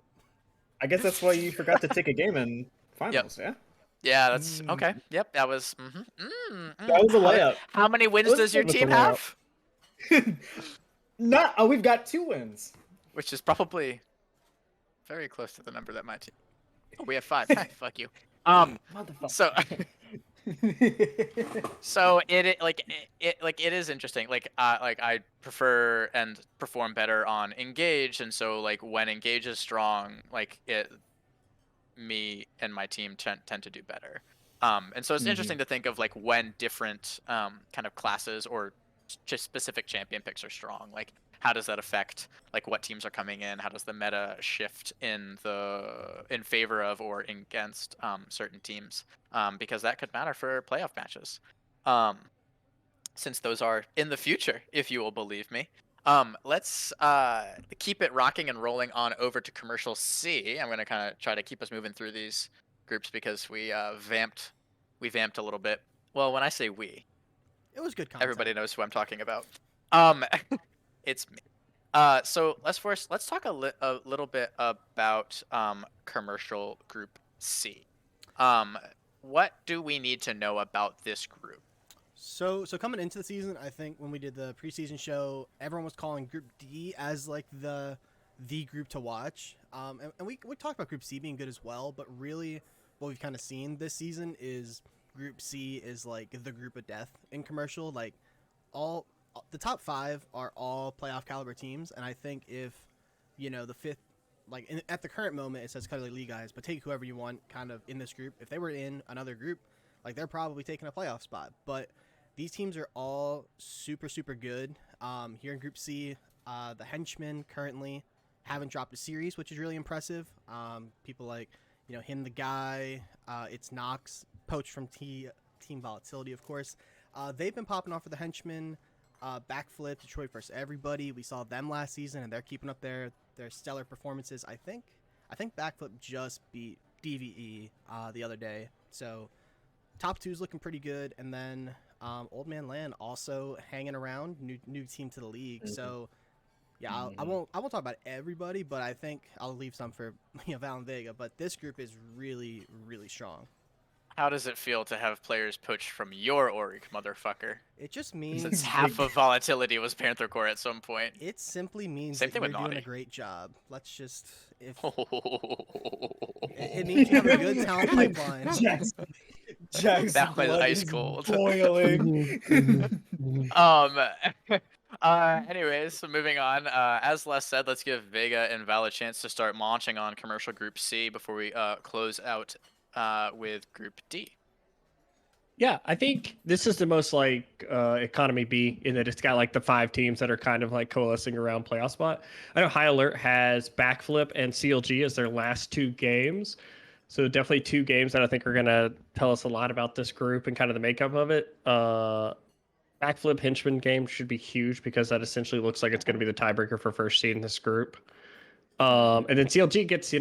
I guess that's why you forgot to take a game in finals, yeah? Yeah, that's Mm. okay. Yep, that was. That was a layup. How many wins That was does your It was a team layup. have? We've got 2 wins. Which is probably very close to the number that my team. Oh, we have 5. Fuck you. Motherfucker. So. So it is interesting. Like I prefer and perform better on engage, and so like when engage is strong, like me and my team tend to do better. And so it's interesting to think of like when different kind of classes or just specific champion picks are strong. Like how does that affect like what teams are coming in? How does the meta shift in favor of or against certain teams? Because that could matter for playoff matches. Since those are in the future, if you will believe me. Let's keep it rocking and rolling on over to commercial C. I'm gonna kind of try to keep us moving through these groups because we vamped a little bit. Well, when I say we, It was good content. everybody knows who I'm talking about. It's me. So let's talk a little bit about commercial group C. What do we need to know about this group? So coming into the season, I think when we did the preseason show, everyone was calling Group D as like the group to watch. And we talked about Group C being good as well, but really what we've kind of seen this season is Group C is like the group of death in commercial. Like all the top 5 are all playoff caliber teams, and I think if the 5th, like at the current moment it says Cuddly League guys, but take whoever you want kind of in this group. If they were in another group, like they're probably taking a playoff spot. But these teams are all super, super good. Here in Group C, the Henchmen currently haven't dropped a series, which is really impressive. People like, him, the guy, it's Nox, poached from Team Volatility, of course. They've been popping off for the Henchmen. Backflip, Detroit versus everybody. We saw them last season, and they're keeping up their stellar performances. I think Backflip just beat DVE the other day. So top 2 is looking pretty good, and then Old Man Land also hanging around, new team to the league. So yeah, I won't talk about everybody, but I think I'll leave some for Val and Vega. But this group is really, really strong. How does it feel to have players poached from your org, motherfucker? It just means Since half of Volatility was Panther Core at some point. it simply means Same that thing you're with doing Naughty. a great job. Let's just it means you have a good talent pipeline. Jack's That was blood ice is cold. boiling. Anyways, so moving on. As Les said, let's give Vega and Val a chance to start launching on commercial Group C before we close out with Group D. Yeah, I think this is the most like economy B in that it's got like the 5 teams that are kind of like coalescing around playoff spot. I know High Alert has Backflip and CLG as their last 2 games. So definitely 2 games that I think are going to tell us a lot about this group and kind of the makeup of it. Backflip Henchman game should be huge because that essentially looks like it's going to be the tiebreaker for first seed in this group. And then CLG gets,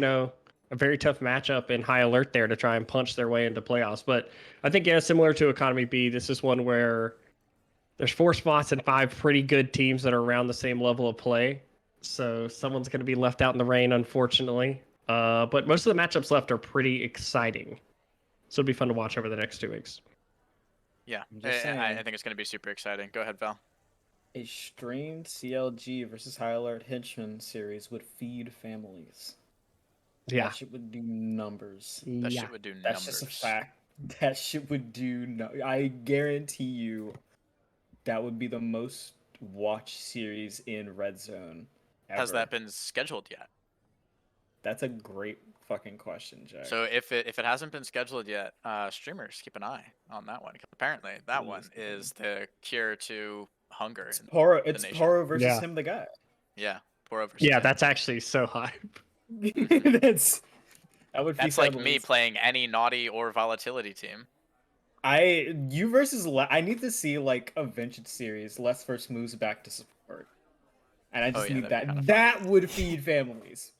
a very tough matchup in High Alert there to try and punch their way into playoffs. But I think, yeah, similar to Economy B, this is one where there's 4 spots and 5 pretty good teams that are around the same level of play. So someone's going to be left out in the rain, unfortunately. But most of the matchups left are pretty exciting. So it'll be fun to watch over the next 2 weeks. Yeah, I'm just I saying. think it's going to be super exciting. Go ahead, Val. A streamed CLG versus High Alert Henchman series would feed families. Yeah. That shit would do numbers. That Yeah. shit would do That's numbers. just a fact. That shit would do no. I guarantee you, that would be the most watched series in Red Zone ever. Has that been scheduled yet? That's a great fucking question, Jack. So if it hasn't been scheduled yet, streamers keep an eye on that one. 'Cause apparently, that Please, one man. is the cure to hunger. It's in Poro. the It's nation. Poro versus Yeah. him, the guy. Yeah, Poro versus Yeah, him. that's actually so hype. That would That's be like me families. playing any naughty or volatility team. You versus I need to see like a vintage series. Les first moves back to support, and I just yeah, need that'd be that. kinda fun. That would feed families.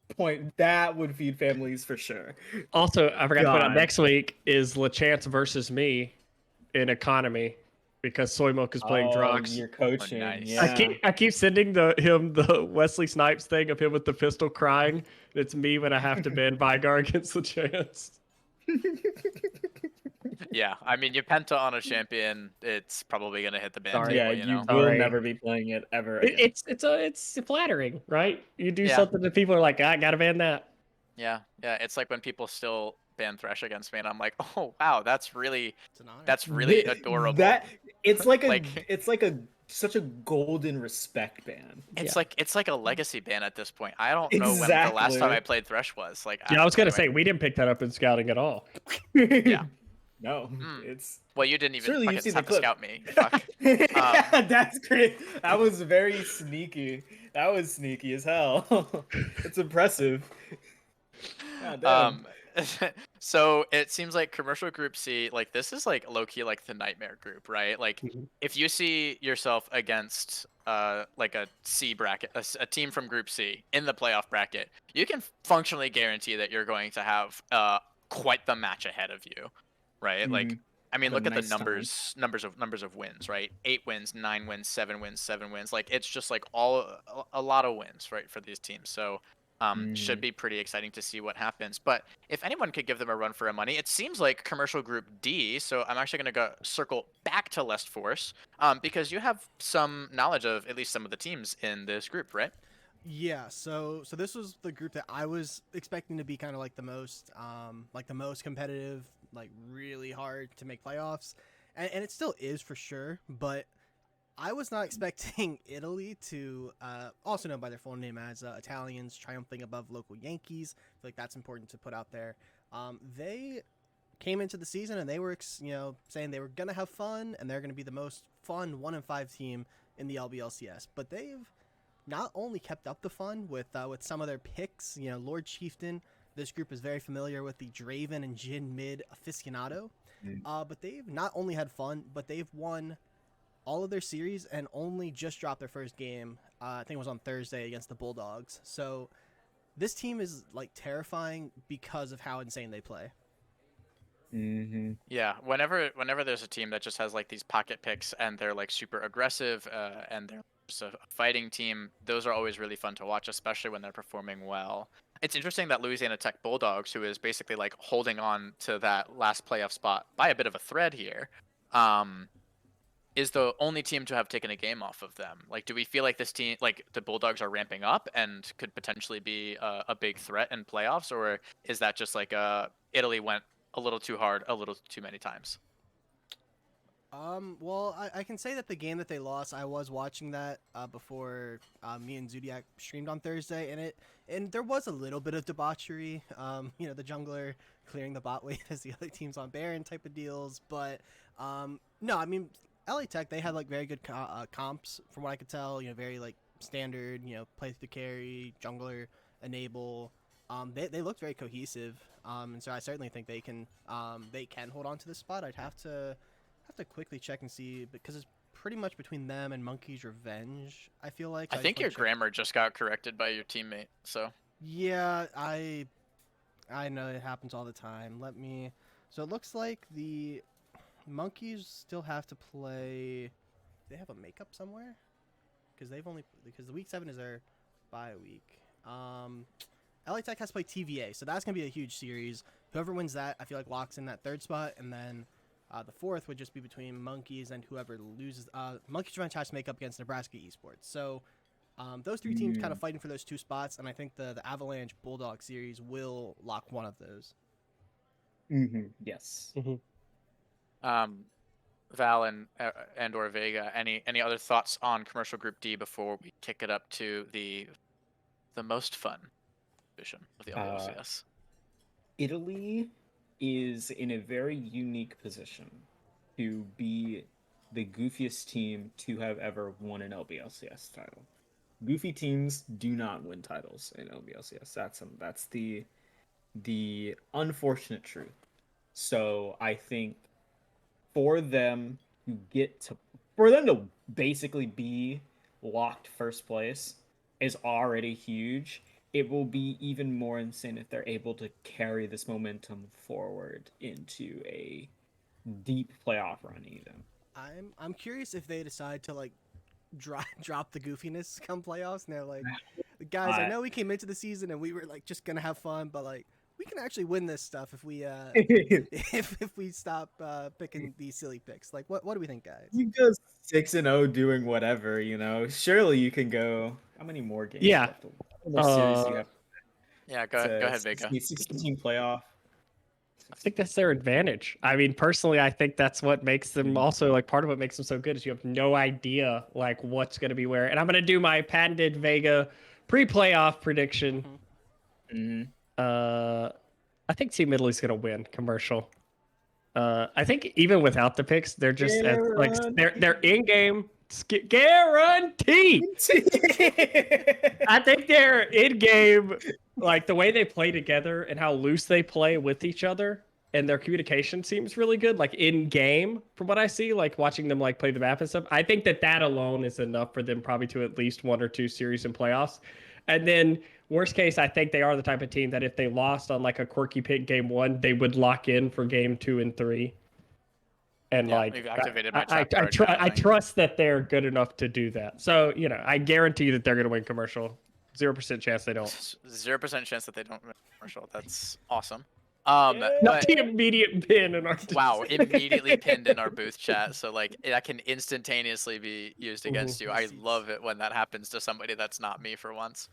That would feed families for sure. Also, I forgot to put out God. next week is LeChance versus me in economy because Soy Milk is playing Drox. You're coaching. nice. Yeah. I keep sending him the Wesley Snipes thing of him with the pistol crying. It's me when I have to ban Vygar against LeChance. Yeah, I mean, you penta on a champion, it's probably gonna hit the ban Sorry. table. Yeah, You know. will Sorry. never be playing it ever again. It's flattering, right? You do Yeah. something that people are like, I gotta ban that. Yeah, it's like when people still ban Thresh against me, and I'm like, oh wow, that's really It's an honor. really adorable. That it's like a Like- it's like a such a golden respect ban. It's Yeah. like a legacy ban at this point. I don't know when the last time Exactly. I played Thresh was. Like, Yeah, I was gonna anyway. say we didn't pick that up in scouting at all. Yeah. No, Mm. it's Well, you didn't even Surely you've fucking seen have the to clip. scout me. Fuck. Yeah, that's great. That was very sneaky. That was sneaky as hell. It's impressive. God damn. So it seems like commercial group C, like this is like low key like the nightmare group, right? Like Mhm. if you see yourself against like a C bracket, a team from group C in the playoff bracket, you can functionally guarantee that you're going to have quite the match ahead of you, right? Like Mhm. I mean, Have a look at the nice time. numbers of wins, right? 8 wins, 9 wins, 7 wins, 7 wins. Like it's just like a lot of wins, right, for these teams. So should Mhm. be pretty exciting to see what happens. But if anyone could give them a run for their money, it seems like commercial group D. So I'm actually going to go circle back to Lest Force because you have some knowledge of at least some of the teams in this group, right? Yeah, so this was the group that I was expecting to be kind of like the most competitive, like really hard to make playoffs, and it still is for sure. But I was not expecting Italy to, also known by their full name as Italians triumphing above local Yankees. I feel like that's important to put out there. They came into the season and they were, saying they were gonna have fun and they're gonna be the most fun 1-5 team in the LBLCS. But they've not only kept up the fun with some of their picks. Lord Chieftain. This group is very familiar with the Draven and Jhin mid aficionado. But they've not only had fun, but they've won all of their series and only just dropped their first game. I think it was on Thursday against the Bulldogs. So this team is like terrifying because of how insane they play. Mhm. Yeah, whenever there's a team that just has like these pocket picks and they're like super aggressive and they're just a fighting team, those are always really fun to watch, especially when they're performing well. It's interesting that Louisiana Tech Bulldogs, who is basically like holding on to that last playoff spot by a bit of a thread here, is the only team to have taken a game off of them. Like, do we feel like this team, like the Bulldogs, are ramping up and could potentially be a big threat in playoffs, or is that just like Italy went a little too hard, a little too many times? Well, I can say that the game that they lost, I was watching that before me and Zodiac streamed on Thursday, and there was a little bit of debauchery. The jungler clearing the bot wave as the other teams on Baron type of deals, but no, I mean, LA Tech, they had like very good comps from what I could tell. Very like standard. Play through carry, jungler, enable. They looked very cohesive. And so I certainly think they can hold on to this spot. I'd have to quickly check and see because it's pretty much between them and Monkey's Revenge. I feel like. I think your grammar just got corrected by your teammate. So yeah, I know it happens all the time. So it looks like the Monkeys still have to play. They have a makeup somewhere because the week 7 is their bye week. LA Tech has to play TVA, so that's gonna be a huge series. Whoever wins that, I feel like locks in that third spot, and then The fourth would just be between Monkeys and whoever loses. Monkeys Revenge has to make up against Nebraska Esports. So those three teams kind of fighting for those 2 spots, and I think the Avalanche Bulldog series will lock one of those. Yes. Val and or Vega, any other thoughts on Commercial Group D before we kick it up to the most fun division of the LCS? Italy is in a very unique position to be the goofiest team to have ever won an LBLCS title. Goofy teams do not win titles in LBLCS. That's the unfortunate truth. So I think for them to basically be locked first place is already huge. It will be even more insane if they're able to carry this momentum forward into a deep playoff run even. I'm curious if they decide to like drop the goofiness come playoffs, and they're like, guys, I know we came into the season and we were like just gonna have fun, but like we can actually win this stuff if we if we stop picking these silly picks. Like, what do we think, guys? You go 6-0 doing whatever, you know. Surely you can go. How many more games? Yeah. How many more series you have? Yeah, go ahead, Vega. 16 playoff. I think that's their advantage. I mean, personally, I think that's what makes them also like part of what makes them so good is you have no idea like what's going to be where. And I'm going to do my patented Vega pre-playoff prediction. I think Team Italy's going to win commercial. I think even without the picks, they're just like they're in game guaranteed. I think they're in game, like the way they play together and how loose they play with each other, and their communication seems really good. Like in game, from what I see, like watching them like play the map and stuff. I think that alone is enough for them probably to at least 1 or 2 series in playoffs, and then. Worst case, I think they are the type of team that if they lost on like a quirky pick game 1, they would lock in for game 2 and 3. And Yeah, like, we've activated my trap card now, I trust that they're good enough to do that. So I guarantee that they're going to win commercial. 0% chance they don't. 0% chance that they don't win commercial. That's awesome. Not But the immediate pin in our wow, immediately pinned in our booth chat. So like that can instantaneously be used against you. I love it when that happens to somebody that's not me for once.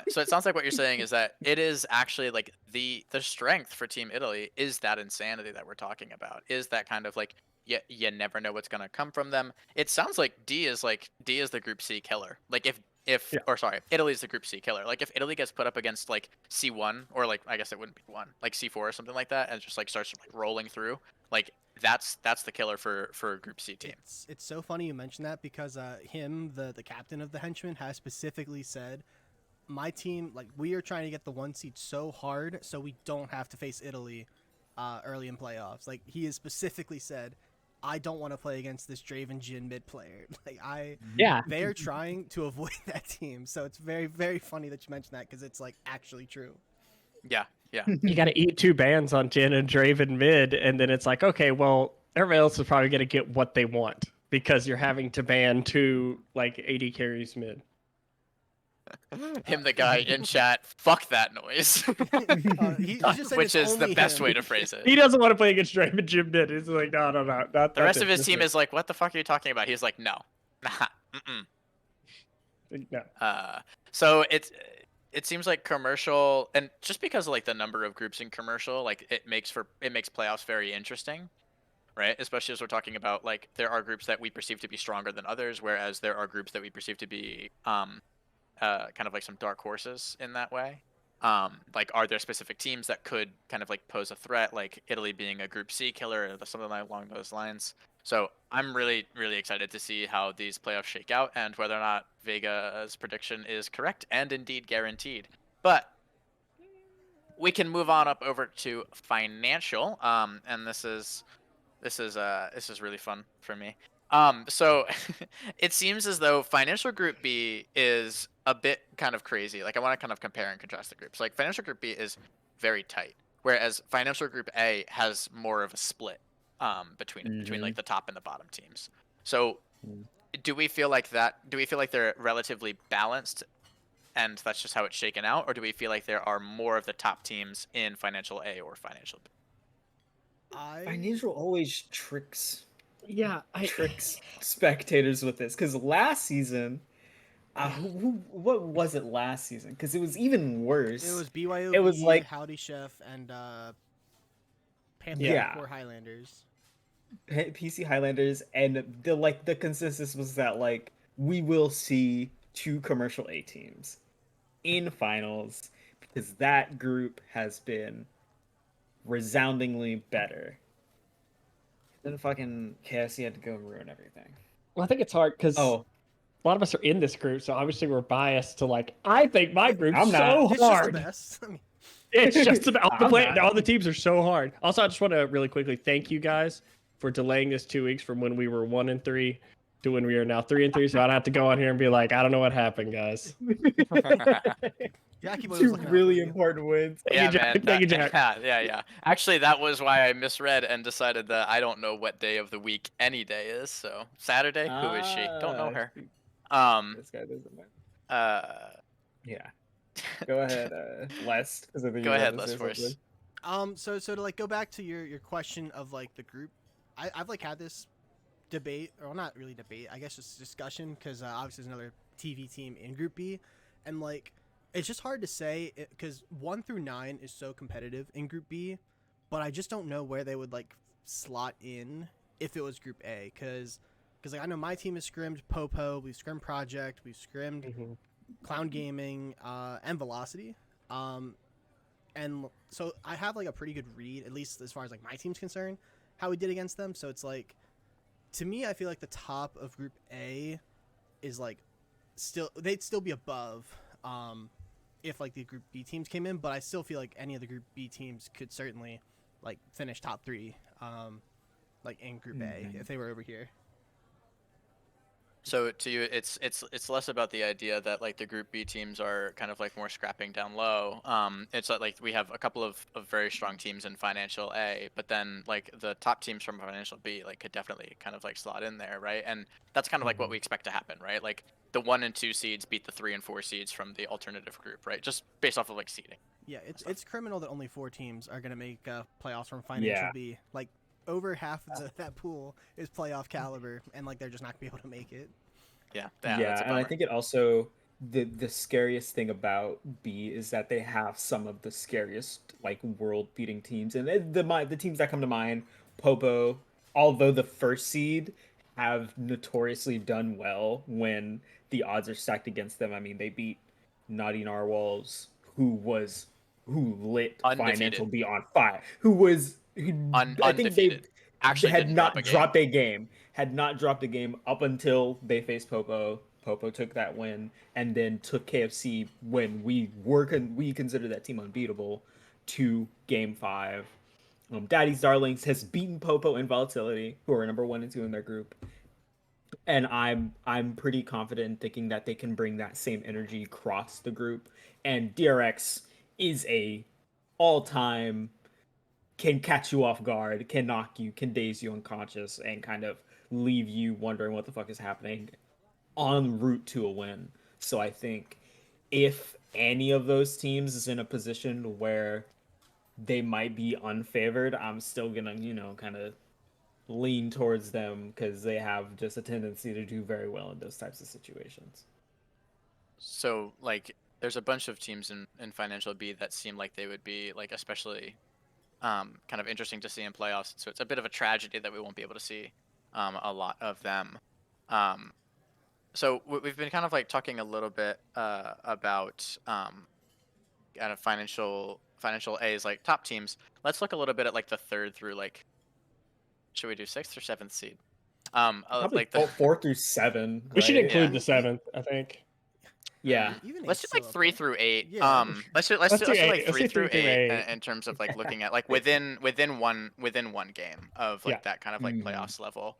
So it sounds like what you're saying is that it is actually like the strength for Team Italy is that insanity that we're talking about. Is that kind of like you never know what's gonna come from them. It sounds like D is the Group C killer. Like Italy's the Group C killer. Like if Italy gets put up against like C1 or like I guess it wouldn't be 1, like C4 or something like that, and just like starts like rolling through, like that's the killer for a Group C team. It's so funny you mention that because the captain of the Henchmen has specifically said, my team, like, we are trying to get the 1 seed so hard so we don't have to face Italy early in playoffs. Like, he has specifically said, I don't want to play against this Draven Jhin mid player. Like, they are trying to avoid that team. So it's very, very funny that you mentioned that because it's, like, actually true. Yeah. You got to eat 2 bans on Jhin and Draven mid, and then it's like, okay, well, everybody else is probably going to get what they want because you're having to ban 2, like, AD carries mid. Him, the guy in chat, fuck that noise. Which is the best way to phrase it. He doesn't want to play against Draven Jim did. He's like, no. The rest of his team is like, what the fuck are you talking about? He's like, no. No. So it seems like commercial, and just because of like the number of groups in commercial, like it makes playoffs very interesting. Right, especially as we're talking about like there are groups that we perceive to be stronger than others, whereas there are groups that we perceive to be kind of like some dark horses in that way. Like, are there specific teams that could kind of like pose a threat, like Italy being a Group C killer or something along those lines? So I'm really, really excited to see how these playoffs shake out and whether or not Vega's prediction is correct and indeed guaranteed. But we can move on up over to financial, and this is really fun for me. So it seems as though Financial Group B is a bit kind of crazy. Like I want to kind of compare and contrast the groups. Like Financial Group B is very tight, whereas Financial Group A has more of a split between like the top and the bottom teams. So do we feel like they're relatively balanced and that's just how it's shaken out, or do we feel like there are more of the top teams in Financial A or Financial B? Financial always tricks Yeah, tricks spectators with this because last season, what was it last season? Because it was even worse. It was It was BYOB, like, Howdy Chef, and Panther Yeah. yeah, Core Highlanders. PC Highlanders, and the consensus was that like we will see two commercial A teams in finals because that group has been resoundingly better. Then fucking KFC had to go and ruin everything. well, I think it's hard because Oh, a lot of us are in this group, so obviously we're biased to like. I think my group's I'm not. so It's just the hard. best. I mean, It's just about all the I'm play. not. All the teams are so hard. Also, I just want to really quickly thank you guys for delaying this 2 weeks from when we were 1-3 to when we are now 3-3. So I don't have to go on here and be like, I don't know what happened, guys. Jackie Boy was Two looking out really for you. important wins. Thank Yeah, you, Jack. man. Thank you, Jack. Yeah. Actually, that was why I misread and decided that I don't know what day of the week any day is. So Saturday, who is she? Don't know her. This guy doesn't know. Uh, Yeah. Go ahead, Les, because I think Go you ahead, want to Les say first. something. So to like go back to your question of like the group, I've like had this debate, or well, not really debate, I guess just discussion, because obviously there's another TV team in Group B, and like it's just hard to say because 1 through 9 is so competitive in Group B, but I just don't know where they would like slot in if it was Group A, because like I know my team has scrimmed Popo, we've scrimmed Project, we've scrimmed Mhm. Clown Gaming, and Velocity. And so I have like a pretty good read, at least as far as like my team's concerned, how we did against them. So it's like, to me, I feel like the top of Group A is like they'd still be above if like the Group B teams came in, but I still feel like any of the Group B teams could certainly like finish top 3 like in Group A if they were over here. So to you, it's less about the idea that like the Group B teams are kind of like more scrapping down low. It's like we have a couple of very strong teams in Financial A, but then like the top teams from Financial B like could definitely kind of like slot in there, right? And that's kind of like what we expect to happen, right? Like the 1 and 2 seeds beat the 3 and 4 seeds from the alternative group, right? Just based off of like seeding. Yeah, it's criminal that only 4 teams are gonna make playoffs from Financial Yeah. B. Like over half of that pool is playoff caliber, and like they're just not gonna be able to make it. Yeah, Yeah, that's a and I bummer. think it also the scariest thing about B is that they have some of the scariest like world beating teams, and the teams that come to mind, Popo, although the first seed have notoriously done well when the odds are stacked against them. I mean, they beat Naughty Narwhals, who lit Financial Undefeated, B on fire, who I think they undefeated. Actually, had didn't drop a not game. dropped a game, had not dropped a game up until they faced Popo. Popo took that win and then took KFC when we considered that team unbeatable to Game 5. Daddy's Darlings has beaten Popo and Volatility, who are number 1 and 2 in their group, and I'm pretty confident in thinking that they can bring that same energy across the group. And DRX is a all-time, can catch you off guard, can knock you, can daze you unconscious, and kind of leave you wondering what the fuck is happening en route to a win. So I think if any of those teams is in a position where they might be unfavored, I'm still gonna, kind of lean towards them because they have just a tendency to do very well in those types of situations. So like there's a bunch of teams in Financial B that seem like they would be like especially kind of interesting to see in playoffs. So it's a bit of a tragedy that we won't be able to see a lot of them. Um, so we've been kind of like talking a little bit about kind of financial A's like top teams. Let's look a little bit at like the third through like should we do 6th or 7th seed? Probably Like the 4 through 7, We should right? yeah. include the 7th, I think. Yeah. Even Let's eight's do like still up 3 there. through 8. Yeah. Let's do like 8. Let's 3 do through 3 through 8 8. in terms of like looking at like within one game of Yeah. like that kind of like Mhm. playoffs level.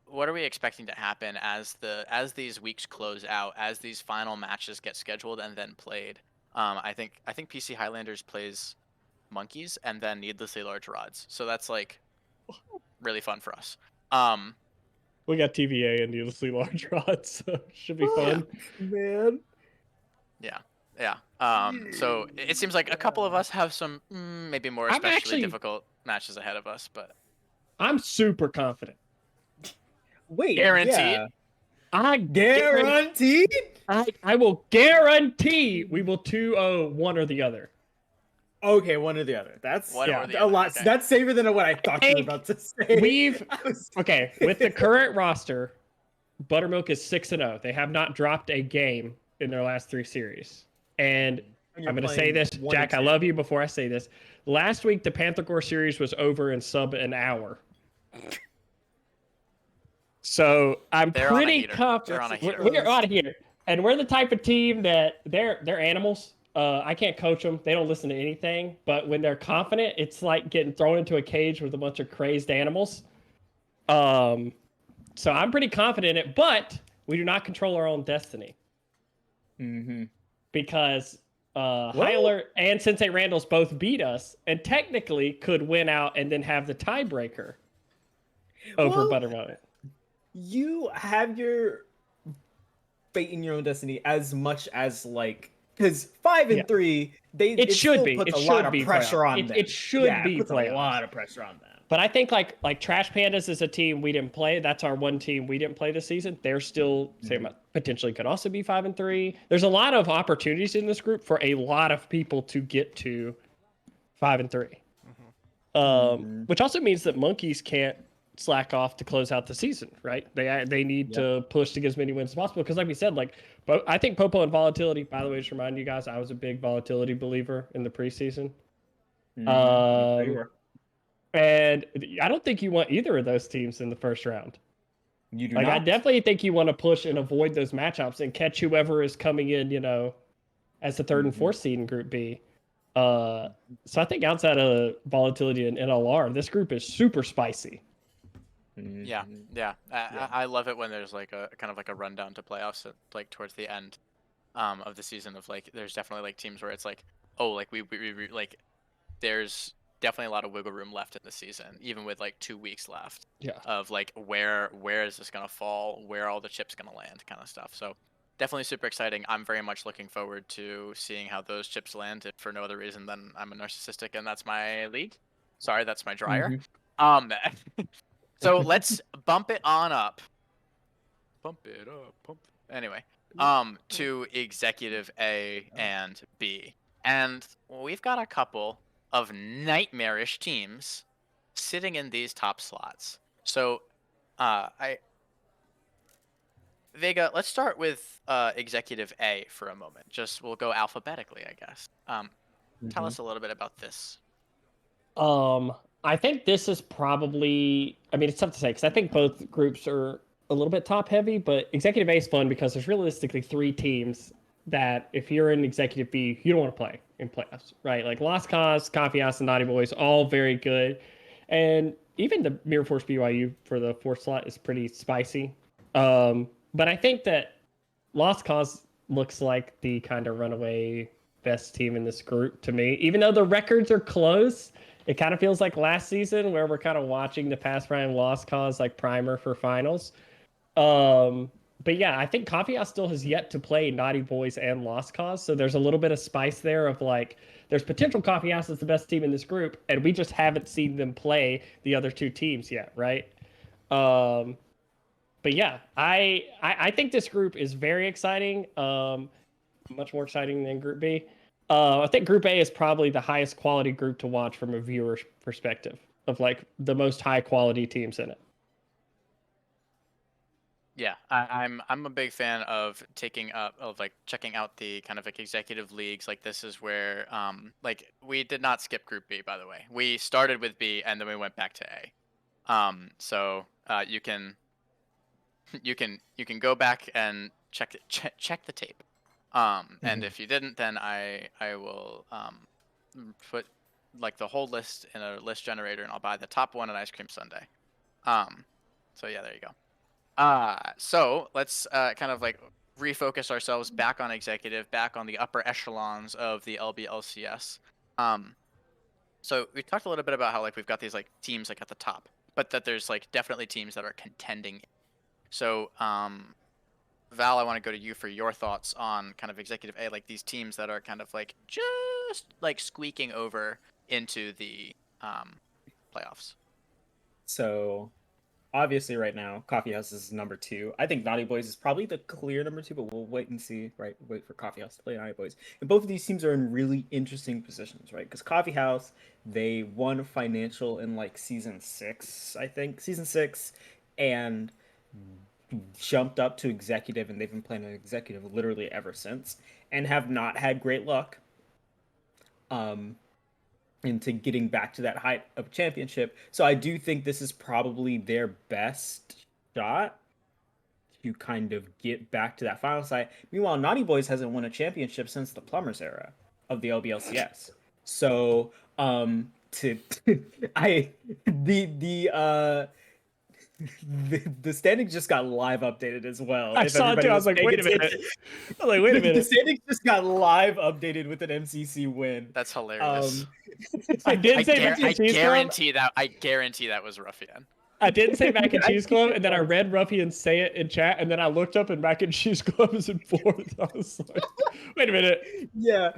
What are we expecting to happen as these weeks close out, as these final matches get scheduled and then played? I think PC Highlanders plays Monkeys and then Needlessly Large Rods. So that's like really fun for us. Um, We got TVA and needlessly large rods, so it should be yeah, fun. Man. yeah, yeah. So it seems like a couple of us have some maybe more I'm especially actually- difficult matches ahead of us, but I'm super confident. Wait, Guaranteed? yeah. I Guaranteed? I will guarantee we will 2-0 one or the other. Okay, one or the other. That's One or the a other, lot. okay. That's safer than what I thought you were about to say. We've I was- okay with the current roster. Buttermilk is 6-0. They have not dropped a game in their last 3 series. And And you're I'm going to say playing this, 1 and Jack. I 2. love you. Before I say this, last week the Panther Core series was over in sub an hour. So I'm They're on a pretty heater. confident. They're on a heater. We're out of here, and we're the type of team that they're animals. I can't coach them; they don't listen to anything. But when they're confident, it's like getting thrown into a cage with a bunch of crazed animals. So I'm pretty confident in it, but we do not control our own destiny Mm-hmm. because Hyler and Sensei Randall's both beat us, and technically could win out and then have the tiebreaker over Well, Buttermilk. You have your fate in your own destiny as much as like because 5 and Yeah. 3 It should still be. puts It a should lot of be pressure playoffs. on them. It should Yeah, be it puts playoffs. a lot of pressure on them. But I think like Trash Pandas is a team we didn't play. That's our one team we didn't play this season. They're still potentially could also be 5 and 3. There's a lot of opportunities in this group for a lot of people to get to 5 and 3. Which also means that monkeys can't slack off to close out the season, right? They need to push to get as many wins as possible because, like we said, I think Popo and volatility. By the way, just remind you guys, I was a big volatility believer in the preseason. And I don't think you want either of those teams in the first round. You do I not. definitely think you want to push and avoid those matchups and catch whoever is coming in, as the 3rd and 4th seed in Group B. So I think outside of volatility and NLR, this group is super spicy. Yeah. I love it when there's like a kind of like a rundown to playoffs at, like towards the end of the season of like there's definitely like teams where it's like, oh, like we like there's definitely a lot of wiggle room left in the season, even with like 2 weeks left. Yeah. Of like where is this gonna fall, where are all the chips gonna land, kind of stuff. So definitely super exciting. I'm very much looking forward to seeing how those chips land, if for no other reason than I'm a narcissistic and that's my league. Sorry, that's my dryer. So let's bump it on up. Bump it up. Anyway, to Executive A and B. And we've got a couple of nightmarish teams sitting in these top slots. So, Vega, let's start with Executive A for a moment. We'll go alphabetically, I guess. Tell us a little bit about this. I think this is probably, it's tough to say because I think both groups are a little bit top heavy, but Executive A is fun because there's realistically 3 teams that if you're in Executive B, you don't want to play in playoffs, right? Like Lost Cause, Confiance, and Naughty Boys, all very good. And even the Mirror Force BYU for the 4th slot is pretty spicy. But I think that Lost Cause looks like the kind of runaway best team in this group to me. Even though the records are close, it kind of feels like last season where we're kind of watching the Past Prime Lost Cause like primer for finals. But yeah, I think Confiance still has yet to play Naughty Boys and Lost Cause, so there's a little bit of spice there of like there's potential Confiance is the best team in this group, and we just haven't seen them play the other 2 teams yet, right? But yeah, I think this group is very exciting. Much more exciting than Group B. I think Group A is probably the highest quality group to watch from a viewer perspective of like the most high quality teams in it. Yeah, I'm a big fan of checking out the kind of like executive leagues. Like this is where like we did not skip Group B, by the way. We started with B and then we went back to A. So you can go back and check the tape. And if you didn't, then I will put like the whole list in a list generator and I'll buy the top one an ice cream sundae. So yeah, there you go. So let's kind of like refocus ourselves back on executive, back on the upper echelons of the LBLCS. So we talked a little bit about how like we've got these like teams like at the top, but that there's like definitely teams that are contending. So Val, I want to go to you for your thoughts on kind of Executive A, like these teams that are kind of like just like squeaking over into the playoffs. So obviously right now, Coffee House is number 2. I think Naughty Boys is probably the clear number 2, but we'll wait and see, right? Wait for Coffee House to play Naughty Boys. And both of these teams are in really interesting positions, right? Because Coffee House, they won financial in like season 6, I think, season 6, and jumped up to executive, and they've been playing an executive literally ever since, and have not had great luck. Into getting back to that height of championship. So I do think this is probably their best shot to kind of get back to that final site. Meanwhile, Naughty Boys hasn't won a championship since the Plumbers era of the LBLCS. So to I the standings just got live updated as well. I If saw it everybody too. I was like, paying wait a minute. attention. I was like, wait a The minute. standings just got live updated with an MCC win. That's hilarious. I did I, say gar- Mac and I Cheese Club. guarantee that. I guarantee that was Ruffian. I didn't say Mac and Cheese Club, and then I read Ruffian say it in chat, and then I looked up and Mac and Cheese Club is in 4th. I was like, wait a minute. Yeah.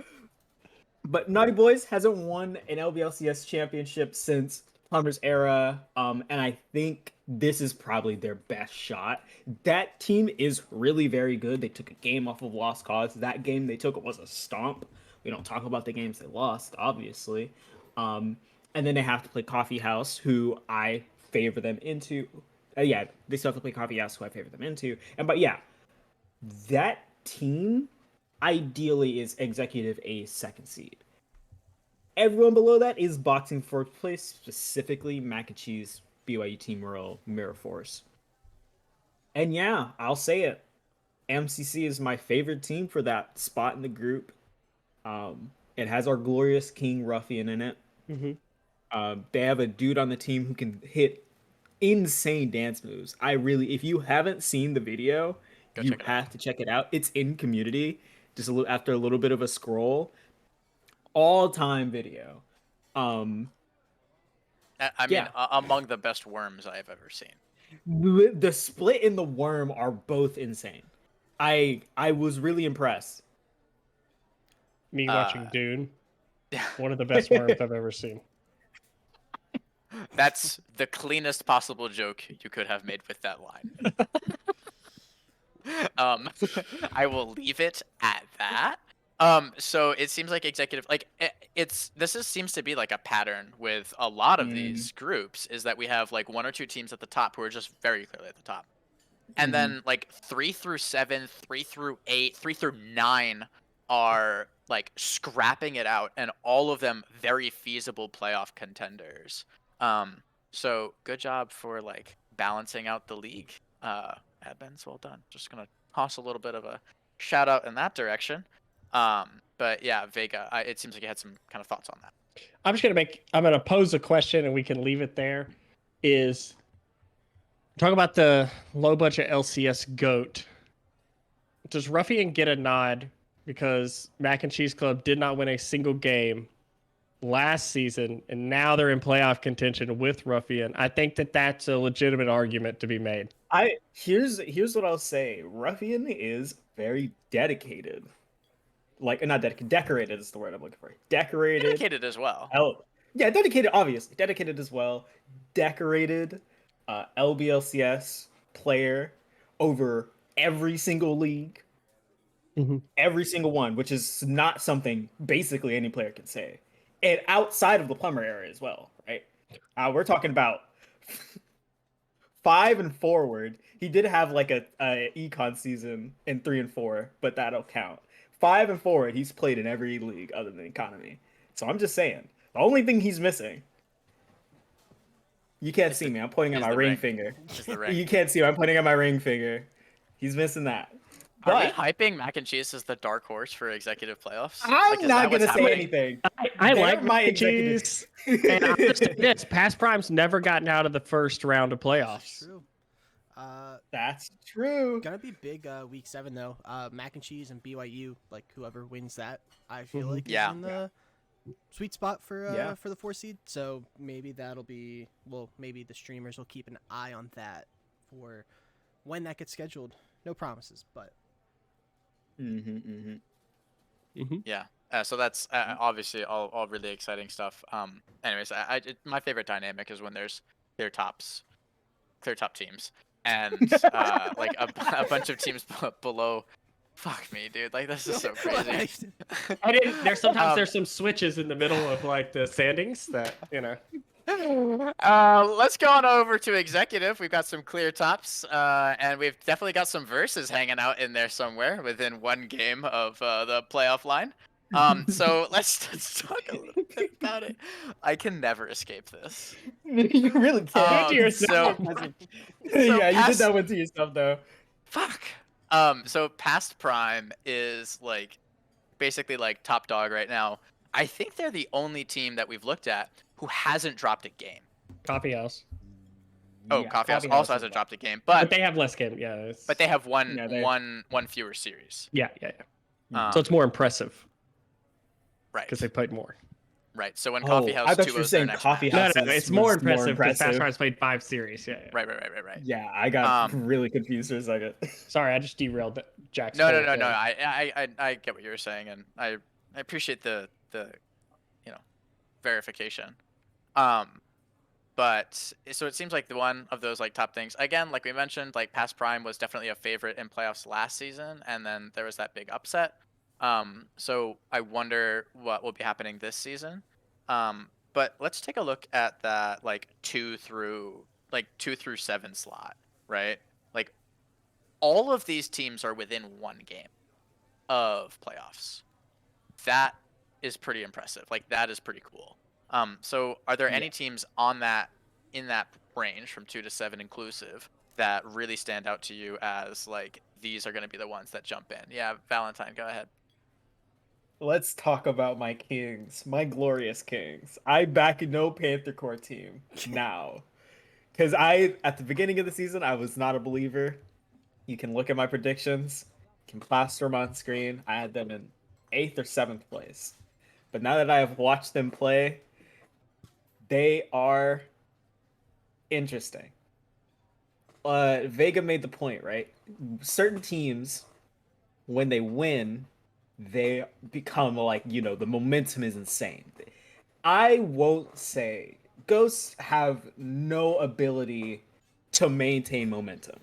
But Naughty Boys hasn't won an LBLCS championship since Plumber's era. And I think this is probably their best shot. That team is really very good. They took a game off of Lost Cause. That game they took was a stomp. We don't talk about the games they lost, obviously. And then they have to play Coffee House, who I favor them into. Yeah, they still have to play Coffee House, who I favor them into. But yeah, that team ideally is executive A second seed. Everyone below that is boxing 4th place, specifically Mac and Cheese, BYU Team Royal, Mirror Force. And yeah, I'll say it. MCC is my favorite team for that spot in the group. It has our glorious King Ruffian in it. Mm-hmm. They have a dude on the team who can hit insane dance moves. If you haven't seen the video, you have to check it out. It's in community. Just after a little bit of a scroll, all-time video. I mean, among the best worms I have ever seen. The split and the worm are both insane. I was really impressed. Me watching Dune. One of the best worms I've ever seen. That's the cleanest possible joke you could have made with that line. I will leave it at that. So it seems like executive, like seems to be like a pattern with a lot of these groups, is that we have like 1 or 2 teams at the top who are just very clearly at the top, and then like 3 through 7, 3 through 8, 3 through 9 are like scrapping it out, and all of them very feasible playoff contenders. So good job for like balancing out the league. Admins, well done. Just gonna toss a little bit of a shout out in that direction. But yeah, Vega, it seems like you had some kind of thoughts on that. I'm gonna pose a question and we can leave it there. Is talk about the low budget LCS GOAT. Does Ruffian get a nod because Mac and Cheese Club did not win a single game last season, and now they're in playoff contention with Ruffian? I think that's a legitimate argument to be made. Here's what I'll say. Ruffian is very dedicated. Like, not dedicated, decorated is the word I'm looking for. Dedicated as well. Yeah, dedicated, obviously. Dedicated as well. Decorated LBLCS player over every single league. Every single one, which is not something basically any player can say. And outside of the Plumber era as well, right? We're talking about 5 and forward. He did have like a econ season in 3 and 4, but that'll count. 5 and forward, he's played in every league other than economy. So I'm just saying, the only thing he's missing. You can't see me. I'm pointing at my ring finger. You can't see me. I'm pointing at my ring finger. He's missing that. Are we hyping Mac and Cheese as the dark horse for executive playoffs? I'm not gonna say anything. I like Mac and Cheese. And I'm just saying this: Past Prime's never gotten out of the first round of playoffs. True. That's true. Gonna be big week 7 though. Mac and Cheese and BYU, like whoever wins that, I feel like is in the sweet spot for the 4 seed. So maybe that'll be maybe the streamers will keep an eye on that for when that gets scheduled. no promises, but Yeah. So that's obviously all really exciting stuff. Anyways, my favorite dynamic is when there's clear top teams, and like a bunch of teams below. Fuck me, dude. Like this is so crazy. I didn't. There's sometimes Um, there's some switches in the middle of like the standings that Let's go on over to executive. We've got some clear tops, and we've definitely got some verses hanging out in there somewhere within one game of the playoff line. So let's talk a little bit about it. I can never escape this. You really can't. Do it to yourself. Yeah, you did past- that one to yourself though. Fuck. So past prime is like basically like top dog right now. I think they're the only team that we've looked at who hasn't dropped a game. Coffee House. Oh, Yeah, Coffee House Coffee also House hasn't is dropped a game, But but they have less game. Yeah. but they have one Yeah, they- one fewer series. Yeah. Um, So it's more impressive right. because they played more. Right. So when Oh, Coffee House I thought 2 you were was their saying next Coffee match. No, House. it's is- more was impressive because impressive. Fast Prime's played 5 series. Yeah. Right. Yeah, I got Um, really confused for a second. Sorry, I just derailed Jack's. No. whole thing. I get what you were saying, and I appreciate the verification. But so it seems like the one of those like top things again, like we mentioned, like past prime was definitely a favorite in playoffs last season, and then there was that big upset. So I wonder what will be happening this season. But let's take a look at that like 2 through 7 slot, right? Like all of these teams are within one game of playoffs. That is pretty impressive. Like that is pretty cool. So are there any teams in that range from 2 to 7 inclusive that really stand out to you as like these are going to be the ones that jump in? Yeah, Valentine, go ahead. Let's talk about my Kings, my glorious Kings. I back no Panther Core team now. Because at the beginning of the season, I was not a believer. You can look at my predictions, you can plaster them on screen. I had them in 8th or 7th place. But now that I have watched them play, they are interesting. Vega made the point, right? Certain teams, when they win, they become like, the momentum is insane. I won't say Ghosts have no ability to maintain momentum.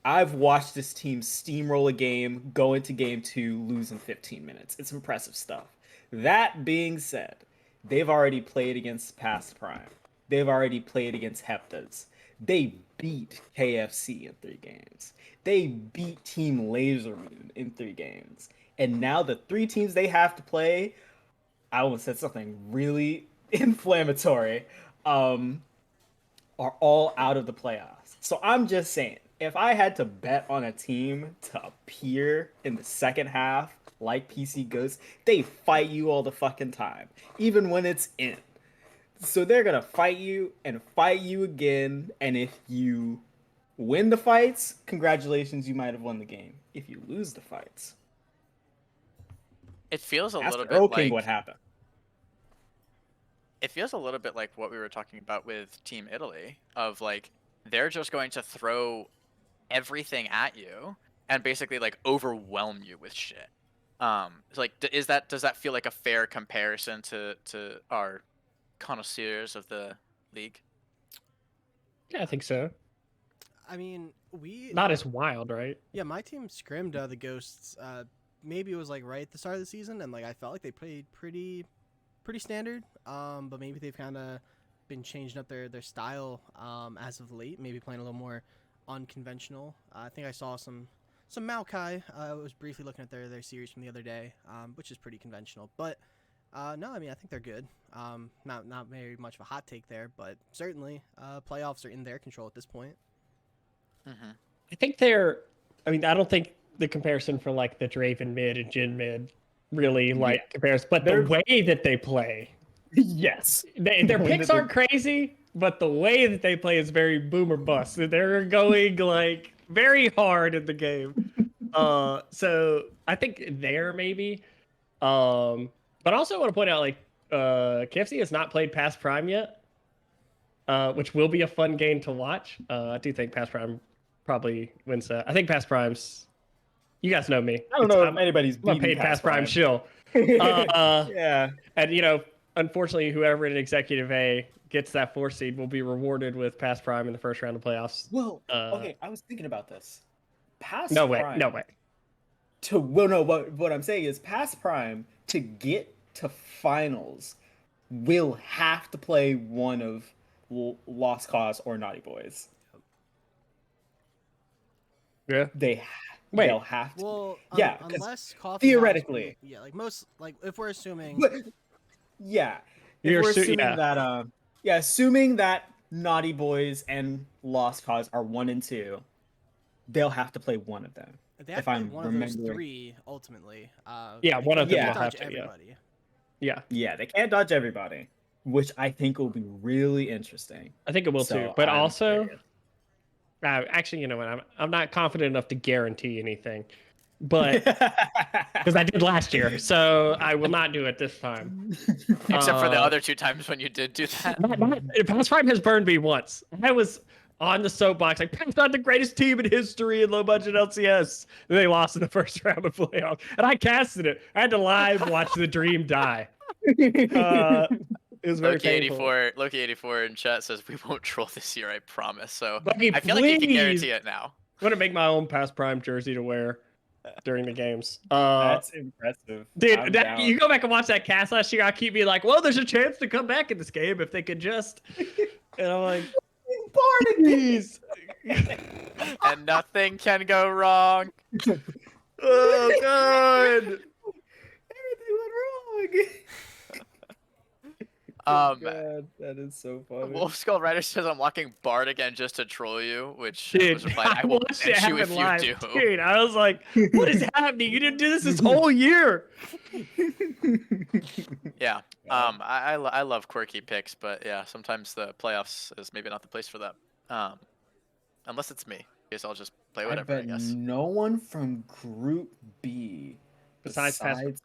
I've watched this team steamroll a game, go into game 2, lose in 15 minutes. It's impressive stuff. That being said, they've already played against Past Prime. They've already played against Heptas. They beat KFC in 3 games. They beat Team Lasermoon in 3 games. And now the 3 teams they have to play, I almost said something really inflammatory, are all out of the playoffs. So I'm just saying, if I had to bet on a team to appear in the second half like PC Ghosts, they fight you all the fucking time, even when it's in. So they're gonna fight you and fight you again, and if you win the fights, congratulations, you might have won the game. If you lose the fights, It feels a ask little the bit Earl like King what happened. it feels a little bit like what we were talking about with Team Italy of like they're just going to throw everything at you and basically like overwhelm you with shit. It's like does that feel like a fair comparison to our connoisseurs of the league? Yeah, I think so. I mean, we Not as wild, right? yeah, my team scrimmed the Ghosts. Maybe it was like right at the start of the season, and like I felt like they played pretty standard. But maybe they've kind of been changing up their style as of late. Maybe playing a little more unconventional. I think I saw some Maokai. I was briefly looking at their series from the other day, which is pretty conventional. But no, I mean I think they're good. Not very much of a hot take there, but certainly playoffs are in their control at this point. Mm-hmm. I think I don't think the comparison for like the Draven mid and Jin mid really like compares, but the way that they play, Yes. their picks aren't crazy, but the way that they play is very boomer bust. They're going like very hard in the game. So I think there maybe. But I also want to point out like KFC has not played Past Prime yet, which will be a fun game to watch. I do think Past Prime probably wins that. I think Past Prime's. You guys know me. I don't know if I'm anybody's a beating paid Past Prime Prime. shill. Yeah. And unfortunately, whoever in Executive A gets that 4 seed will be rewarded with Past Prime in the first round of playoffs. Well, okay, I was thinking about this. Past No way. Prime. No way. What I'm saying is Past Prime to get to finals will have to play one of Lost Cause or Naughty Boys. Yeah. They'll have to. Well, Yeah, unless Coffee House theoretically. like most, like if we're assuming, But yeah, if You're we're assu- assuming yeah. that assuming that Naughty Boys and Lost Cause are 1 and 2, they'll have to play one of them. they have if to play I'm one of those remembering. 3 ultimately. Yeah, one of them can't will have dodge to, yeah. everybody. Yeah. Yeah, they can't dodge everybody, which I think will be really interesting. I think it will So, too. But I'm also, curious. actually, you know what? I'm not confident enough to guarantee anything. But because I did last year, so I will not do it this time. Except for the other 2 times when you did do that. Past Prime has burned me once. I was on the soapbox like, Past not the greatest team in history in low budget LCS. And they lost in the first round of playoff. And I casted it. I had to live watch the dream die. It was very painful. Loki 84 in chat says we won't troll this year, I promise. So Loki, I feel like you can please. guarantee it now. I'm gonna make my own Past Prime jersey to wear during the games. That's impressive. Dude, you go back and watch that cast last year. I keep being like, well, there's a chance to come back in this game if they could just. And I'm like, please. And nothing can go wrong. Oh god. Everything went wrong. God, that is so funny. Wolf Skull Rider says I'm locking Bard again just to troll you, which Dude, was replied, I will watched it bench you if happen you live. do. Dude, I was like, what is happening? You didn't do this whole year. Yeah. I love quirky picks, but yeah, sometimes the playoffs is maybe not the place for that. Unless it's me. I guess I'll just play whatever, I guess. No one from Group B Besides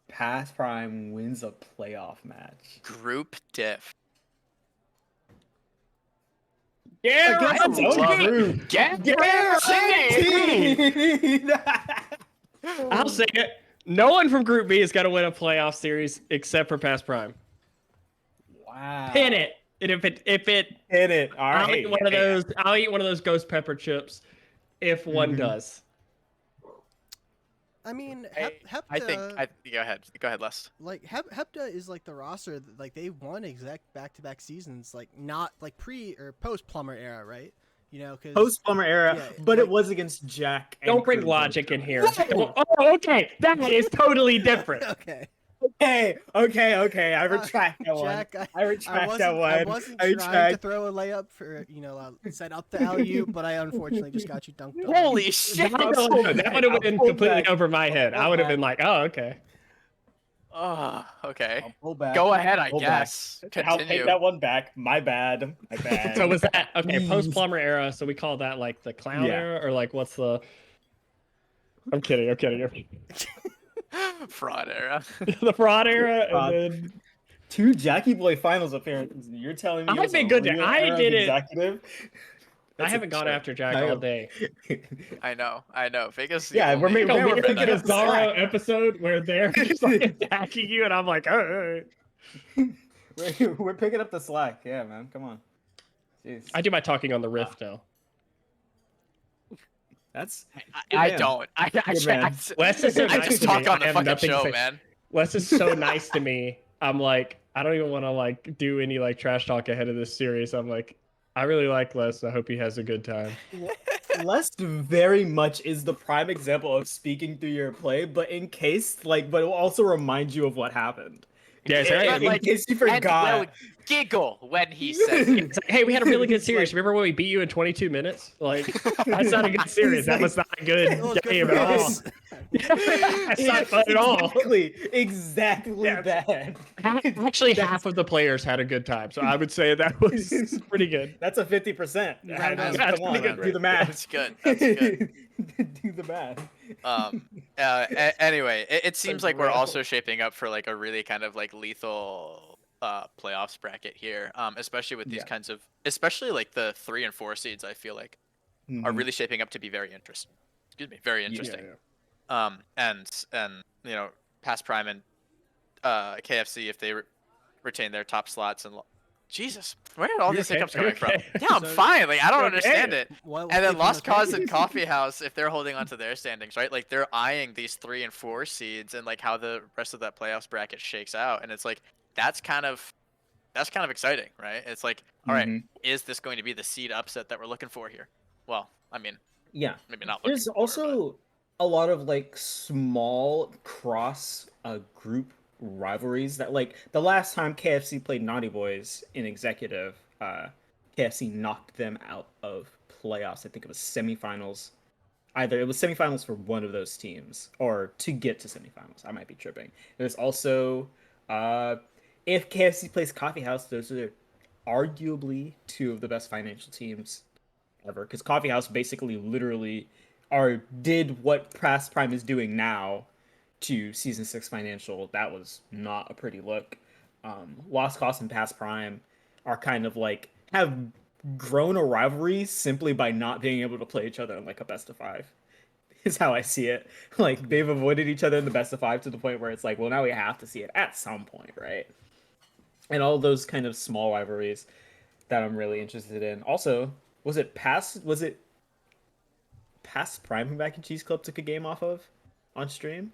Past Prime wins a playoff match. Group diff. Guaranteed. Guaranteed. I'll say it. No one from Group B is going to win a playoff series except for Past Prime. Wow. Pin it. And if it hit it. All right. I'll eat one of those. I'll eat one of those ghost pepper chips if one does. I mean, Hepta. I think. Go ahead. Go ahead, Les. Like Hepta is like the roster that, like they've won exact back-to-back seasons, like not like pre or post Plumber era, right? You know, because Post Plumber era, yeah, but like, it was against Jack. Don't bring logic in here. Oh, okay. That is totally different. okay. Okay. I retract that one. Jack, I retract that one. I wasn't trying to throw a layup for set up the alley-oop, but I unfortunately just got you dunked on. Holy shit! That would have been completely over my head. I would have been like, oh, okay. Oh, okay. I'll pull back. Go ahead, I Pull guess. back. I'll Continue. take that one back. My bad. So was that okay? Post Plumber era. So we call that like the clown era, or like what's the? I'm kidding. Fraud era. The fraud era, Fraud. and then 2 Jackie Boy finals appearances. You're telling me I've been good there. I did it. Executive? I haven't gone after Jack all day. I know. Vegas. Yeah, we're making We're picking thinking a up the slack. Zorro episode where they're just like attacking you, and I'm like, oh. We're picking up the slack. Yeah, man. Come on. Jeez. I do my talking on the Rift now. That's. I don't. I Wes is so I nice just to talk me. on I the have fucking nothing to show, say. man. Wes is so nice to me. I'm like, I don't even want to like do any like trash talk ahead of this series. I'm like, I really like Les. I hope he has a good time. Les very much is the prime example of speaking through your play, but in case but it will also remind you of what happened. Yeah, it's But, right. In case you forgot. And will giggle when he says it. It's like, hey, we had a really good series. Remember when we beat you in 22 minutes? Like, that's not a good series. That was not a good game at all. That's not fun at all. Exactly that. Actually, half of the players had a good time, so I would say that was pretty good. That's a 50%. That's Come on, pretty good. do the math. That's good. That's good. Do the math. Anyway, it seems like we're also shaping up for like a really kind of like lethal playoffs bracket here, especially with these kinds of, especially like the 3 and 4 seeds. I feel like are really shaping up to be very interesting. Excuse me, very interesting. And you know, Pass Prime and KFC, if they retain their top slots and Jesus, where are all You're these okay? hiccups You're coming from? okay. Yeah, I'm So- fine. Like I don't Okay. understand it. What And then keeping Lost those Cause and rankings? Coffee House, if they're holding onto their standings, right? Like they're eyeing these 3 and 4 seeds and like how the rest of that playoffs bracket shakes out, and it's like that's kind of exciting, right? It's like, all right, is this going to be the seed upset that we're looking for here? Well, I mean, Yeah. maybe not looking There's for, also a lot of like small cross group rivalries that like the last time KFC played Naughty Boys in executive, KFC knocked them out of playoffs. I think it was semifinals. Either it was semifinals for one of those teams or to get to semifinals. I might be tripping. There's also if KFC plays Coffee House, those are arguably two of the best financial teams ever, because Coffee House basically literally did what Pass Prime is doing now to Season 6 financial. That was not a pretty look. Lost Cause and Pass Prime are kind of like have grown a rivalry simply by not being able to play each other in like a best of 5 is how I see it. Like they've avoided each other in the best of 5 to the point where it's like, well, now we have to see it at some point, right? And all those kind of small rivalries that I'm really interested in. Also, was it Pass Prime who Mac and Cheese Club took a game off of on stream?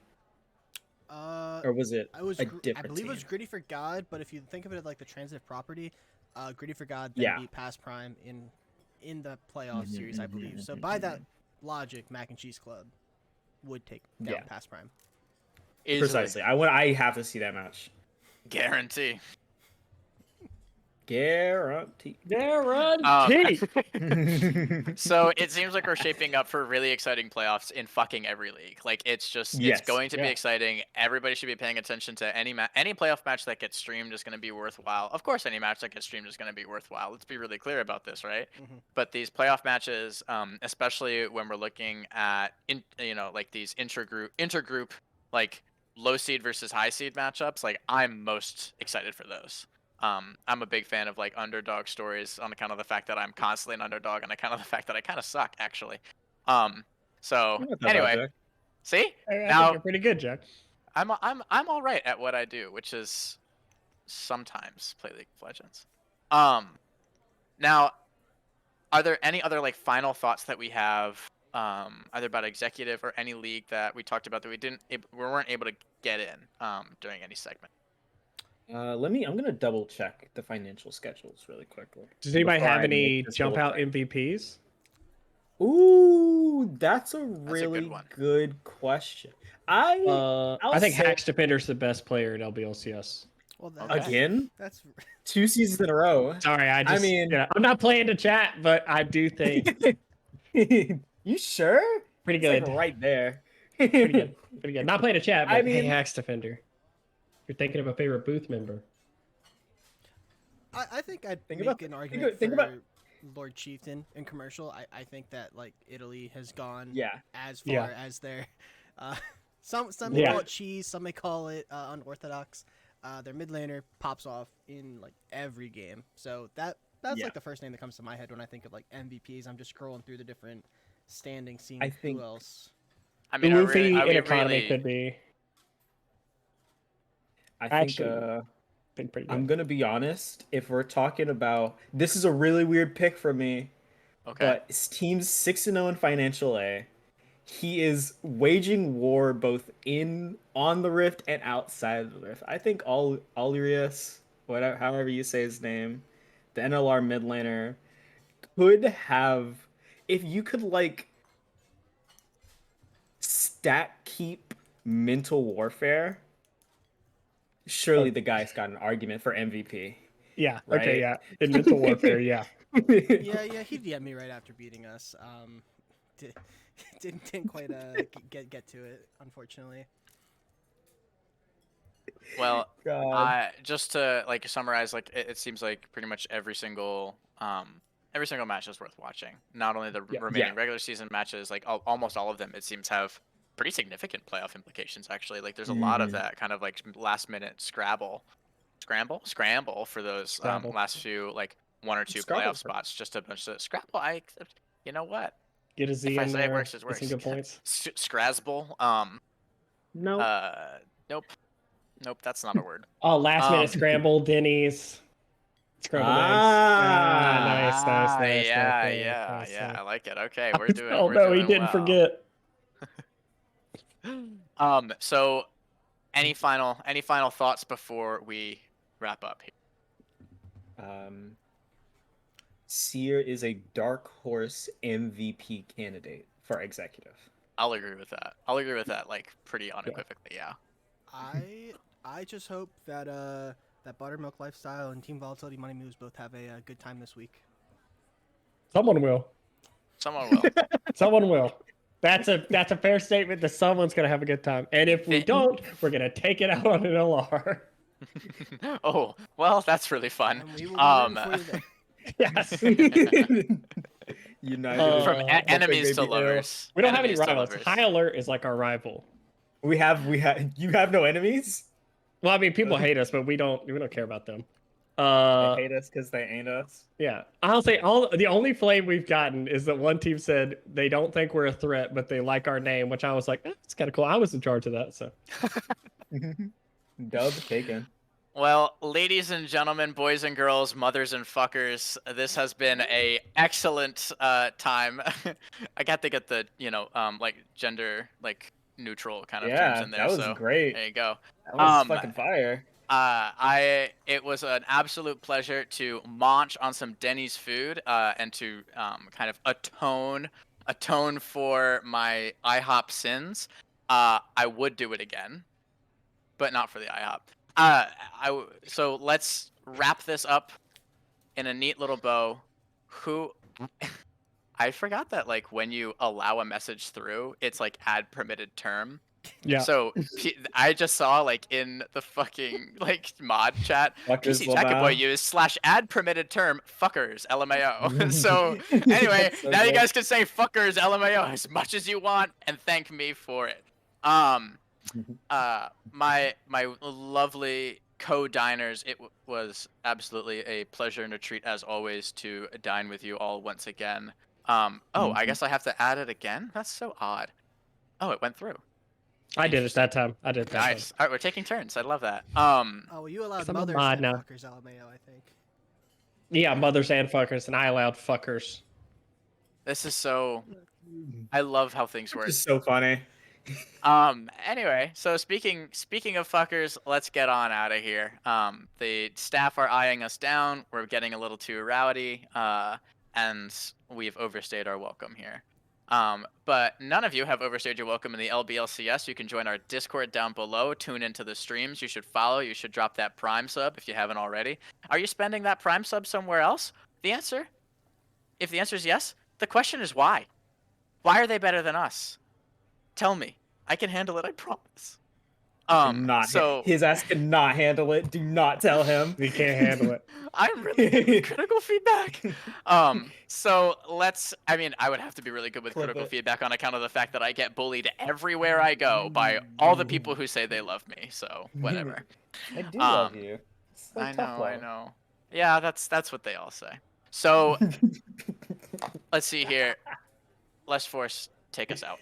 Or was it I was a I different believe team? it was Gritty for God, but if you think of it like the transitive property, Gritty for God then Yeah. beat Pass Prime in the playoff series, I believe. So by that logic, Mac and Cheese Club would take down Yeah. Pass Prime. Easily. Precisely. I have to see that match. Guarantee. Guarantee. Guarantee. So it seems like we're shaping up for really exciting playoffs in fucking every league. Like it's just Yes, it's going to be yeah. exciting. Everybody should be paying attention to any playoff match that gets streamed is going to be worthwhile. Of course, any match that gets streamed is going to be worthwhile. Let's be really clear about this, right? But these playoff matches, especially when we're looking at like these intergroup like low seed versus high seed matchups, like I'm most excited for those. I'm a big fan of like underdog stories on account of the fact that I'm constantly an underdog and account of the fact that I kind of suck actually. So You're not that bad, anyway, Jack. see I think now you're pretty good, Jack. I'm all right at what I do, which is sometimes play League of Legends. Now, are there any other like final thoughts that we have, either about executive or any league that we talked about that we weren't able to get in during any segment? I'm gonna double check the financial schedules really quickly. Does anybody before have I any make this jump bold out claim. MVPs? Ooh, that's a good really one. good question. I think say- Hax Defender's the best player at LBLCS. Well, Okay. Again, that's 2 seasons in a row. Sorry, I mean- I'm not playing to chat, but I do think You sure? pretty It's good. like right there. Pretty good. Pretty good. Not playing to chat, but I hey, mean- Hax Defender. You're thinking of a favorite booth member. I think I'd Think make about- an think argument of- think for about- Lord Chieftain in commercial. I think that like Italy has gone Yeah. as far Yeah. as their some may Yeah. call it cheese, some may call it unorthodox. Their mid laner pops off in like every game. So that's Yeah. like the first name that comes to my head when I think of like MVPs. I'm just scrolling through the different standings, seeing I think- who else. I mean, are Luffy we in economy really? could be. I think Actually, Been pretty good. I'm gonna be honest. If we're talking about this is a really weird pick for me, Okay. but his team's 6-0 in Financial A. He is waging war both on the Rift and outside of the Rift. I think Alirius, whatever, however you say his name, the NLR mid laner, could have, if you could like stat keep mental warfare. Surely the guy's got an argument for MVP. Yeah. Right? Okay. Yeah. In mental warfare. Yeah. Yeah, he DM'd me right after beating us. Didn't quite get to it, unfortunately. Well, God. just to like summarize, like it seems like pretty much every single match is worth watching. Not only the Yeah. remaining regular season matches, like almost all of them, it seems have pretty significant playoff implications. Actually, like there's a lot of that kind of like last minute scramble for those Scrabble. last few like 1 or 2 Scrabble's playoff spots. Just a bunch of Scrabble. You know what? Get a Z If I in say there. it works, it Get works. some good points. Scrasble. No. Nope. Nope, that's not a word. Oh, last minute scramble, Denny's. Scrambled eggs. Nice. Yeah. I like it. Okay, we're doing. Oh We're no, he doing didn't well. forget. So any final thoughts before we wrap up here? Seer is a dark horse MVP candidate for executive. I'll agree with that. Like pretty unequivocally. Yeah. I just hope that that Buttermilk Lifestyle and Team Volatility Money Moves both have a good time this week. Someone will. Someone will. Someone will. That's a fair statement that someone's gonna have a good time. And if we don't, we're gonna take it out on an LR. Oh, well, that's really fun. And we will be rooting for you there. Yes. United From hoping enemies they to beat Arrow. lovers. We don't have any Enemies to rivals. lovers. High Alert is like our rival. You have no enemies? Well, I mean, people hate us, but we don't care about them. They hate us because they ain't us. Yeah, I'll say the only flame we've gotten is that one team said they don't think we're a threat, but they like our name, which I was like, that's kind of cool. I was in charge of that, so. Dub taken. Well, ladies and gentlemen, boys and girls, mothers and fuckers, this has been a excellent time. I got to get the like gender neutral kind of terms in there. That was so great. There you go. That was fucking fire. It was an absolute pleasure to munch on some Denny's food and to kind of atone for my IHOP sins. I would do it again, but not for the IHOP. So let's wrap this up in a neat little bow. I forgot that like when you allow a message through, it's like add permitted term. Yeah. So I just saw like in the fucking like mod chat, PC Jacket Boy used /add permitted term fuckers LMAO. So anyway, so now good. you guys can say fuckers LMAO as much as you want and thank me for it. My lovely co-diners, it was absolutely a pleasure and a treat as always to dine with you all once again. I guess I have to add it again? That's so odd. Oh, it went through. I did it that time. Nice. All right, we're taking turns. I love that. Oh, well, you allowed I'm a mothers mod and now. fuckers, LMAO, I think. Yeah, mothers and fuckers, and I allowed fuckers. This is so. I love how things work. It's so funny. Anyway, so speaking of fuckers, let's get on out of here. The staff are eyeing us down. We're getting a little too rowdy. And we've overstayed our welcome here. But none of you have overstayed your welcome in the LBLCS. You can join our Discord down below. Tune into the streams. You should follow. You should drop that Prime sub if you haven't already. Are you spending that Prime sub somewhere else? If the answer is yes, the question is why? Why are they better than us? Tell me. I can handle it, I promise. His ass cannot handle it. Do not tell him. We can't handle it. I'm really good with critical feedback. So I would have to be really good with critical feedback on account of the fact that I get bullied everywhere I go by all the people who say they love me. So whatever. I do love you. I know. Yeah, that's what they all say. So let's see here. Let's Force take us out.